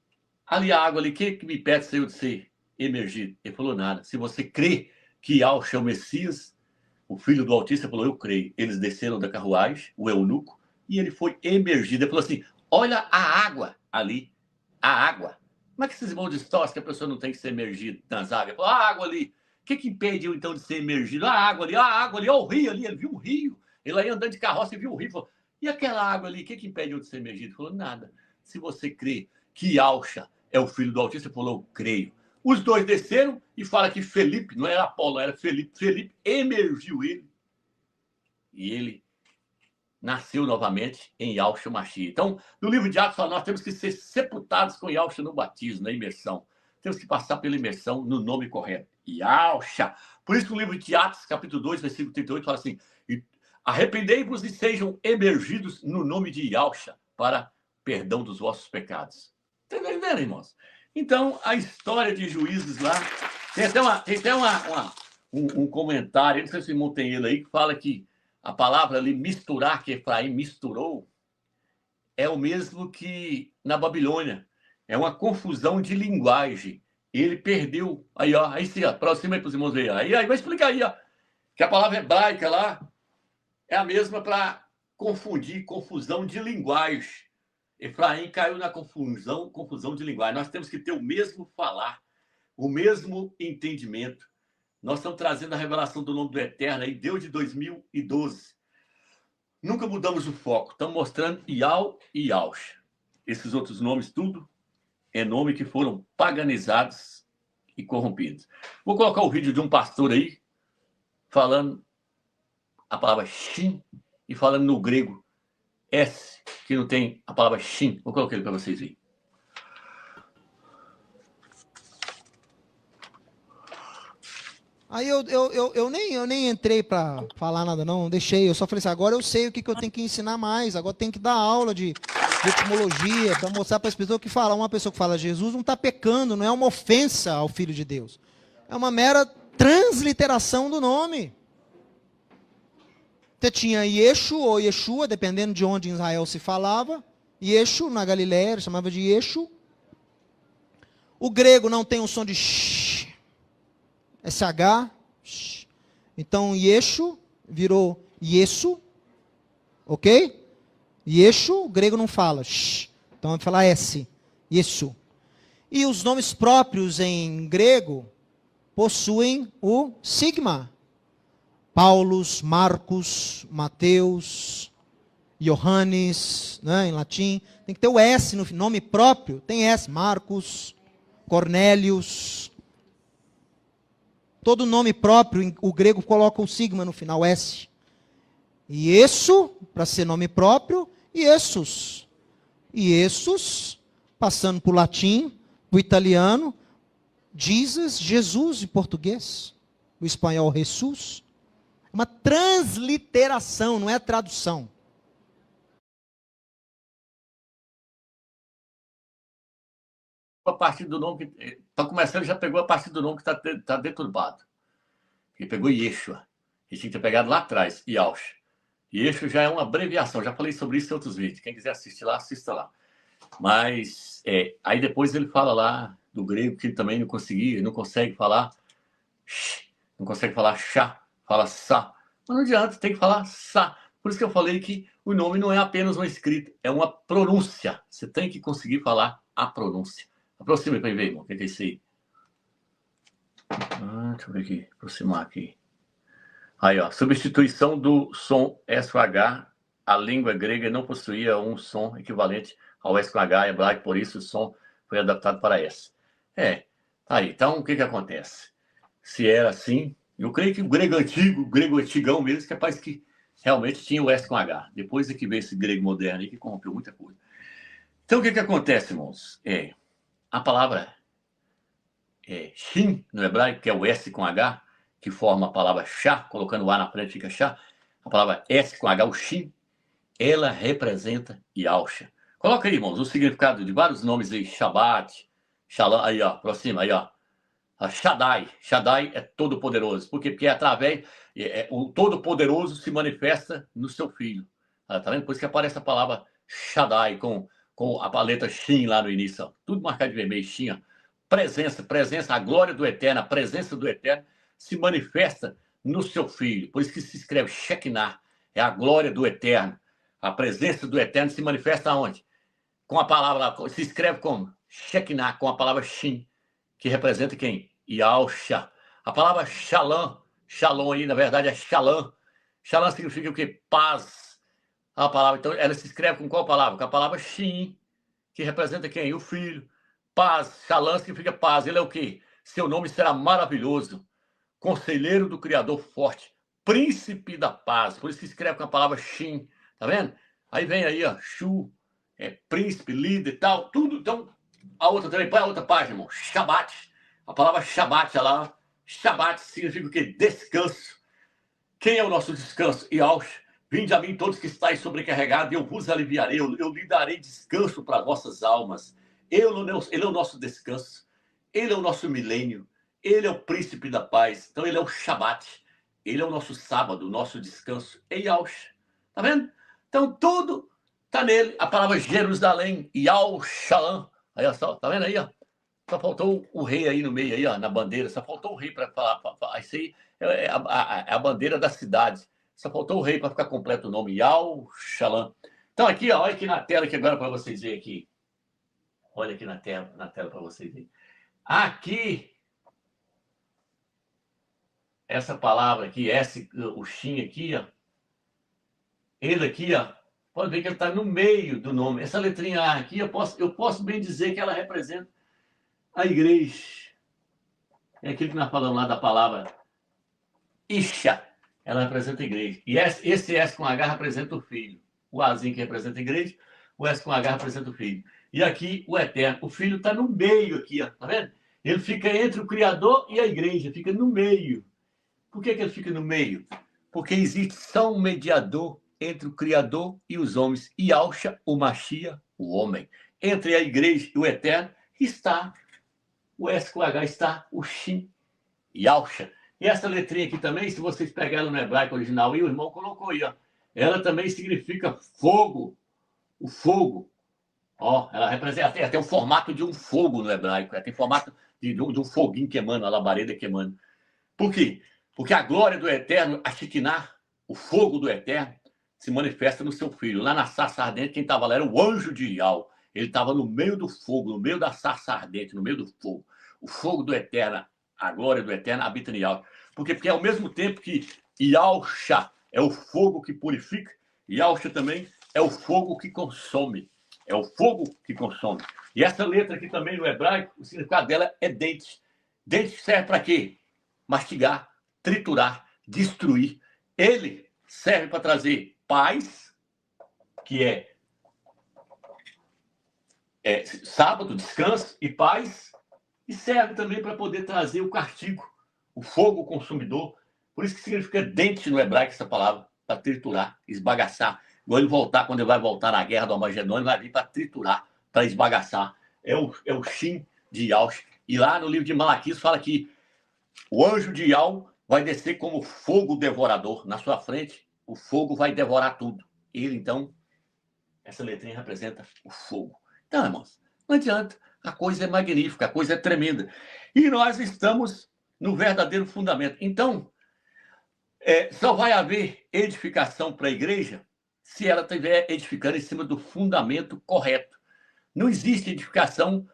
ali a água ali, que me pede de ser emergido? Ele falou nada. Se você crê que Yalcha é o Messias, o filho do Altíssimo, falou, eu creio. Eles desceram da carruagem, o eunuco, e ele foi emergido. Ele falou assim, olha a água ali, a água. Como é que esses irmãos distorcem que a pessoa não tem que ser emergida nas águas? Ele falou, a água ali. O que impediu então de ser emergido? A água ali, olha o rio ali. Ele viu um rio. Ele aí andando de carroça e viu o rio. Falou, e aquela água ali, o que impediu de ser emergido? Ele falou, nada. Se você crê que Yalcha é o filho do Altíssimo, ele falou, eu creio. Os dois desceram e fala que Felipe, não era Apolo, era Felipe. Felipe emergiu ele. E ele nasceu novamente em Yalcha Mashiach. Então, no livro de Atos, nós temos que ser sepultados com Yalcha no batismo, na imersão. Temos que passar pela imersão no nome correto. Yalcha. Por isso que o livro de Atos, capítulo 2, versículo 38, fala assim, arrependei-vos e sejam emergidos no nome de Yalcha para perdão dos vossos pecados. Está entendendo, irmãos? Então, a história de Juízes lá, tem até um comentário, não sei se o irmão tem ele aí, que fala que a palavra ali, misturar, que Efraim misturou, é o mesmo que na Babilônia. É uma confusão de linguagem. Ele perdeu. Aí, ó, aí sim, aproxima aí para os irmãos verem. Aí vai explicar aí, ó, que a palavra hebraica lá é a mesma para confundir, confusão de linguagem. Efraim caiu na confusão de linguagem. Nós temos que ter o mesmo falar, o mesmo entendimento. Nós estamos trazendo a revelação do nome do Eterno aí, Deus de 2012. Nunca mudamos o foco. Estamos mostrando Yal e Yalcha. Esses outros nomes, tudo, é nome que foram paganizados e corrompidos. Vou colocar o vídeo de um pastor aí, falando a palavra Shin e falando no grego S, que não tem a palavra Shin. Vou colocar ele para vocês verem. Aí eu nem entrei para falar nada, não, deixei. Eu só falei assim, agora eu sei o que eu tenho que ensinar mais. Agora tem que dar aula de etimologia, para mostrar para as pessoas que falam. Uma pessoa que fala Jesus não está pecando, não é uma ofensa ao Filho de Deus. É uma mera transliteração do nome. Você tinha Yeshu ou Yeshua, dependendo de onde em Israel se falava. Yeshu, na Galileia, chamava de Yeshu. O grego não tem um som de sh, SH. Sh. Então, Yeshu virou Yesu. Ok? Yeshu, o grego não fala. Sh. Então, vai falar S. Yesu. E os nomes próprios em grego possuem o sigma. Paulus, Marcos, Mateus, Johannes, né, em latim. Tem que ter o S no nome próprio. Tem S, Marcos, Cornélios. Todo nome próprio, o grego coloca o sigma no final, S. E isso, para ser nome próprio, Jesus. E Jesus, passando para o latim, o italiano, Jesus em português. O espanhol, Jesus. Uma transliteração, não é tradução. A partir do nome que está começando, ele já pegou a partir do nome que está deturbado. Ele pegou Yeshua. Ele tinha que ter pegado lá atrás, Yalcha. Yeshua já é uma abreviação, já falei sobre isso em outros vídeos. Quem quiser assistir lá, assista lá. Mas aí depois ele fala lá do grego que ele também não conseguia, não consegue falar não consegue falar chá, fala sa. Mas não adianta, tem que falar sa. Por isso que eu falei que o nome não é apenas uma escrita, é uma pronúncia. Você tem que conseguir falar a pronúncia. Aproxima para ver, irmão. O que é isso aí? Deixa eu ver aqui. Aproximar aqui. Aí, ó. Substituição do som S com H. A língua grega não possuía um som equivalente ao S com H hebraico, por isso o som foi adaptado para S. Tá aí. Então, o que acontece? se era assim. Eu creio que o grego antigo, o grego antigão mesmo, que capaz que realmente tinha o S com H. Depois é que veio esse grego moderno aí que corrompeu muita coisa. Então, o que acontece, irmãos? A palavra shin, no hebraico, que é o S com H, que forma a palavra chá, colocando o A na frente fica chá. A palavra S com H, o shin, ela representa Yahusha. Coloca aí, irmãos, o significado de vários nomes aí, Shabbat, Shalom, aí, ó, aproxima, aí, ó. Shaddai. Shaddai é todo-poderoso. Por quê? Porque através, o todo-poderoso se manifesta no seu filho. Tá vendo? Por isso que aparece a palavra Shaddai, com a letra Shin lá no início. Ó. Tudo marcado de vermelho, Shin. Ó. Presença, a glória do Eterno, a presença do Eterno se manifesta no seu filho. Por isso que se escreve Shekinah, é a glória do Eterno. A presença do Eterno se manifesta aonde? Com a palavra, se escreve como? Shekinah, com a palavra Shin, que representa quem? Yahusha. A palavra Shalom, Shalom aí, na verdade, é Shalom. Shalom significa o quê? Paz. A palavra, então, ela se escreve com qual palavra? Com a palavra Shin, que representa quem? O filho. Paz. Shalom significa paz. Ele é o quê? Seu nome será maravilhoso. Conselheiro do Criador forte. Príncipe da paz. Por isso que escreve com a palavra Shin. Tá vendo? Aí vem aí, ó, Shu, príncipe, líder e tal, tudo. Então, a outra também, põe a outra página, irmão. Shabbat. A palavra Shabbat, lá. Shabbat significa o quê? Descanso. Quem é o nosso descanso? Yahusha. Vinde a mim todos que estáis sobrecarregados, e eu vos aliviarei. Eu lhe darei descanso para vossas almas. Ele é o nosso descanso. Ele é o nosso milênio. Ele é o príncipe da paz. Então, ele é o Shabbat. Ele é o nosso sábado, o nosso descanso. É Yahusha. Tá vendo? Então, tudo tá nele. A palavra Jerusalém, Yahushalam. Aí, ó, tá vendo aí, ó? Só faltou o rei aí no meio, aí, ó, na bandeira. Só faltou o rei para falar. Isso aí é a bandeira da cidade. Só faltou o rei para ficar completo o nome. Yahushalam. Então, aqui, ó, olha aqui na tela que agora para vocês verem aqui. Olha aqui na tela para vocês verem. Aqui, essa palavra aqui, o Shin aqui, ó. Ele aqui, ó. Pode ver que ele está no meio do nome. Essa letrinha A aqui, eu posso bem dizer que ela representa a igreja. É aquilo que nós falamos lá da palavra Isha. Ela representa a igreja. E esse S com H representa o filho. O Azinho que representa a igreja, o S com H representa o filho. E aqui o Eterno. O filho está no meio aqui, ó. Tá vendo? Ele fica entre o Criador e a igreja. Fica no meio. Por que ele fica no meio? Porque existe só um mediador entre o Criador e os homens. Yahusha, o Mashiach, o homem. Entre a igreja e o Eterno está o S com H, está o Shin, Yahusha. E essa letrinha aqui também, se vocês pegarem no hebraico original, e o irmão colocou aí, ó, ela também significa fogo. O fogo. Ó, ela representa, tem o formato de um fogo no hebraico. Ela tem formato de um foguinho queimando, a labareda queimando. Por quê? Porque a glória do Eterno, a Shekinah, o fogo do Eterno, se manifesta no seu filho. Lá na sarça ardente, quem estava lá era o anjo de Yahweh. Ele estava no meio do fogo, no meio da sarça ardente, no meio do fogo. O fogo do Eterno, a glória do Eterno habita em Yahweh. Por quê? Porque ao mesmo tempo que Yahusha é o fogo que purifica, Yahusha também é o fogo que consome. É o fogo que consome. E essa letra aqui também no hebraico, o significado dela é dente. Dente serve para quê? Mastigar, triturar, destruir. Ele serve para trazer paz, que é sábado, descanso e paz, e serve também para poder trazer o castigo, o fogo consumidor. Por isso que significa dente no hebraico essa palavra, para triturar, esbagaçar. Quando ele vai voltar na guerra do Armagedon, ele vai vir para triturar, para esbagaçar. É o Shin de Yahweh. E lá no livro de Malaquias fala que o anjo de Yahweh vai descer como fogo devorador. Na sua frente, o fogo vai devorar tudo. Ele, então, essa letrinha representa o fogo. Então, irmãos, não adianta. A coisa é magnífica, a coisa é tremenda. E nós estamos no verdadeiro fundamento. Então, só vai haver edificação para a igreja se ela estiver edificando em cima do fundamento correto. Não existe edificação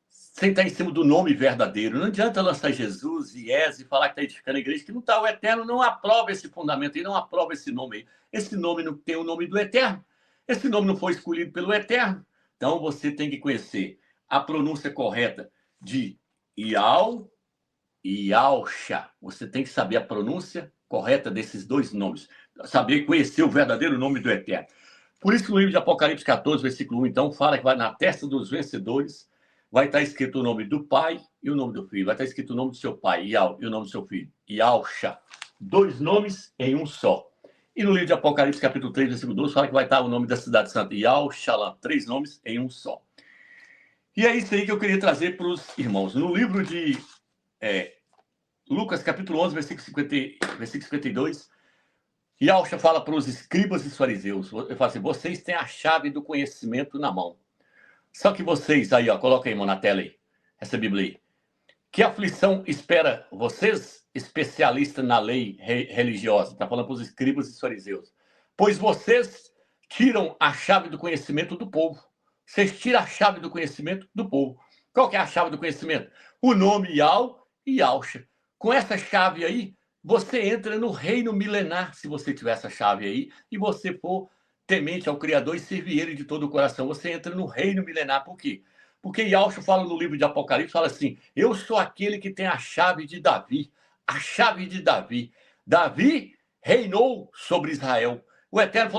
sem estar em cima do nome verdadeiro. Não adianta lançar Jesus e e falar que está edificando a igreja, que não está. O Eterno não aprova esse fundamento e não aprova esse nome aí. Esse nome não tem o nome do Eterno. Esse nome não foi escolhido pelo Eterno. Então, você tem que conhecer a pronúncia correta de Yahweh, Yausha. Você tem que saber a pronúncia correta desses dois nomes. Saber conhecer o verdadeiro nome do Eterno. Por isso que no livro de Apocalipse 14, versículo 1, então, fala que vai na testa dos vencedores, vai estar escrito o nome do pai e o nome do filho. Vai estar escrito o nome do seu pai, Yau, e o nome do seu filho, Yausha. Dois nomes em um só. E no livro de Apocalipse, capítulo 3, versículo 12, fala que vai estar o nome da cidade santa, Yaushalam. 3 nomes em um só. E é isso aí que eu queria trazer para os irmãos. No livro de Lucas, capítulo 11, versículo 52, Yausha fala para os escribas e fariseus. Ele fala assim, vocês têm a chave do conhecimento na mão. Só que vocês, aí, ó, coloca aí, irmão, na tela aí, essa Bíblia aí. Que aflição espera vocês, especialistas na lei religiosa? Está falando para os escribas e fariseus. Pois vocês tiram a chave do conhecimento do povo. Vocês tiram a chave do conhecimento do povo. Qual que é a chave do conhecimento? O nome Yau e Yausha. Com essa chave aí, você entra no reino milenar, se você tiver essa chave aí, e você for temente ao Criador e servir Ele de todo o coração. Você entra no reino milenar. Por quê? Porque Yausha fala no livro de Apocalipse, fala assim, eu sou aquele que tem a chave de Davi. A chave de Davi. Davi reinou sobre Israel. O Eterno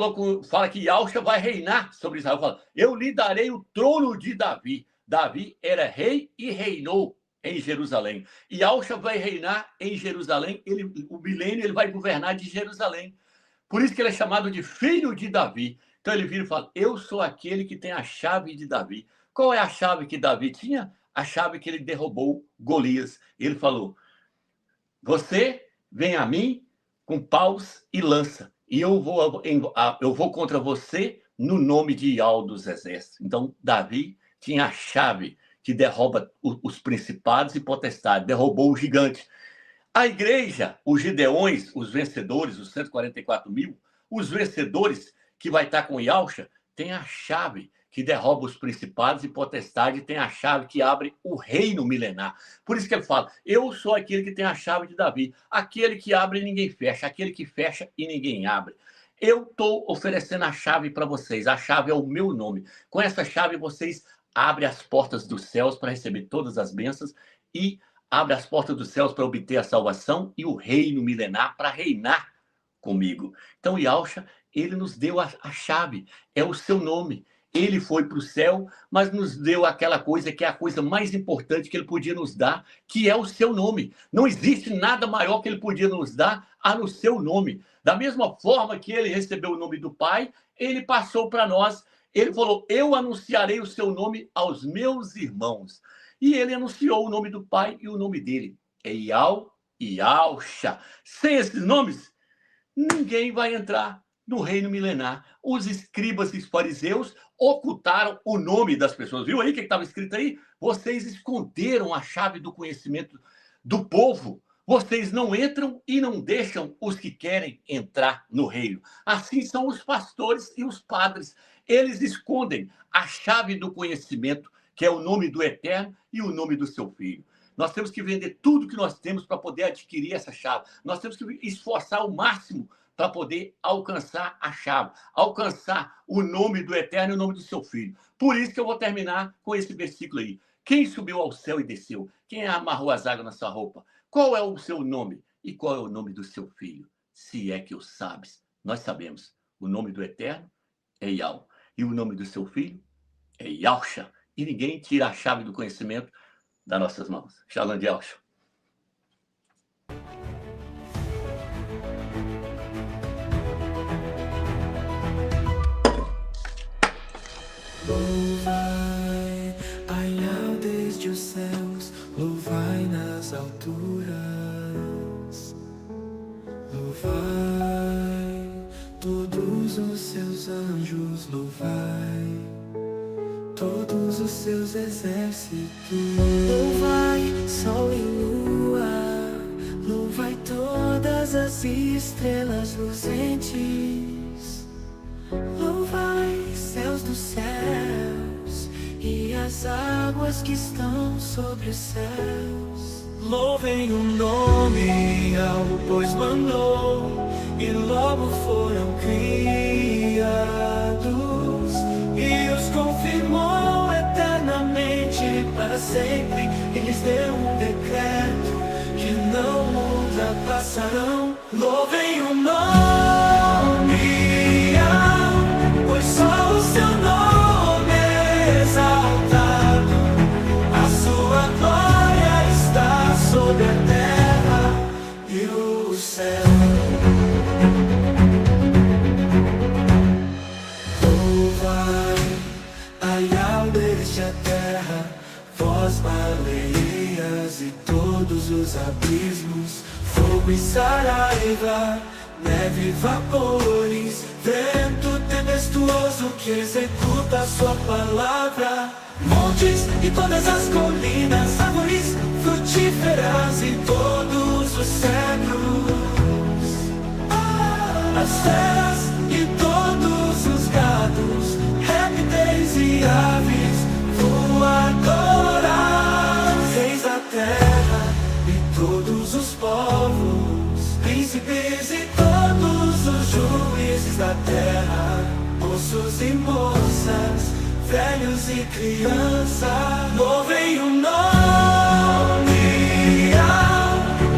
fala que Yausha vai reinar sobre Israel. Fala, eu lhe darei o trono de Davi. Davi era rei e reinou em Jerusalém. E Yausha vai reinar em Jerusalém. O milênio ele vai governar de Jerusalém. Por isso que ele é chamado de filho de Davi. Então ele vira e fala, eu sou aquele que tem a chave de Davi. Qual é a chave que Davi tinha? A chave que ele derrubou Golias. Ele falou, você vem a mim com paus e lança. E eu vou contra você no nome de Yau dos exércitos. Então, Davi tinha a chave que derruba os principados e potestades. Derrubou o gigante. A igreja, os gideões, os vencedores, os 144 mil, os vencedores que vai estar com Yausha, tem a chave que derruba os principados e potestades, tem a chave que abre o reino milenar. Por isso que ele fala, eu sou aquele que tem a chave de Davi, aquele que abre e ninguém fecha, aquele que fecha e ninguém abre. Eu estou oferecendo a chave para vocês, a chave é o meu nome. Com essa chave vocês abrem as portas dos céus para receber todas as bênçãos e abrem as portas dos céus para obter a salvação e o reino milenar para reinar comigo. Então, Yausha, ele nos deu a chave, é o seu nome. Ele foi para o céu, mas nos deu aquela coisa que é a coisa mais importante que ele podia nos dar, que é o seu nome. Não existe nada maior que ele podia nos dar a no seu nome. Da mesma forma que ele recebeu o nome do Pai, ele passou para nós. Ele falou, eu anunciarei o seu nome aos meus irmãos. E ele anunciou o nome do Pai e o nome dele. É Yau e Yausha. Sem esses nomes, ninguém vai entrar no reino milenar. Os escribas e os fariseus ocultaram o nome das pessoas. Viu aí o que estava escrito aí? Vocês esconderam a chave do conhecimento do povo. Vocês não entram e não deixam os que querem entrar no reino. Assim são os pastores e os padres. Eles escondem a chave do conhecimento, que é o nome do Eterno e o nome do seu Filho. Nós temos que vender tudo que nós temos para poder adquirir essa chave. Nós temos que esforçar ao máximo para poder alcançar a chave, alcançar o nome do Eterno e o nome do seu Filho. Por isso que eu vou terminar com esse versículo aí. Quem subiu ao céu e desceu? Quem amarrou as águas na sua roupa? Qual é o seu nome? E qual é o nome do seu filho? Se é que o sabes. Nós sabemos. O nome do Eterno é Yau. E o nome do seu filho é Yausha. E ninguém tira a chave do conhecimento das nossas mãos. Shalom de Yausha. Louvai, Yau desde os céus, louvai nas alturas. Louvai todos os seus anjos, louvai todos os seus exércitos. Louvai sol e lua, louvai todas as estrelas luzentes. Louvai céus dos céus e as águas que estão sobre os céus. Louvem o nome ao pois mandou e logo foram criados e os confirmou eternamente para sempre. E lhes deu um decreto passarão. Louvem o nome, pois só o seu nome é exaltado. A sua glória está sobre a terra e o céu. Louvai a Yahweh desde a terra, vós baleias e todos os abismos, fogo e saraiva, neve e vapores, vento tempestuoso que executa a sua palavra. Montes e todas as colinas, árvores frutíferas e todos os cedros, as feras e todos os gados, répteis e aves voadoras, reis da terra e todos os povos, príncipes e todos os juízes da terra, moços e moças, velhos e crianças. Louvem o nome,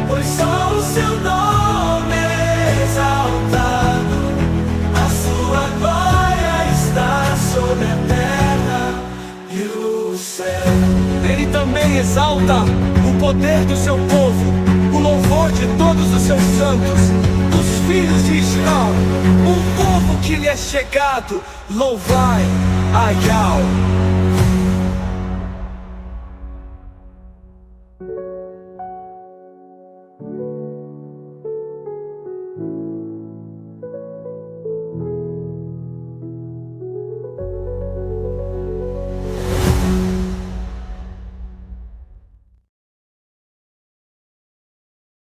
pois só o seu nome é exaltado. A sua glória está sobre a terra e o céu. Ele também exalta o poder do seu povo, o louvor de todos os seus santos, os filhos de Israel, um povo que lhe é chegado. Louvai a Yahweh.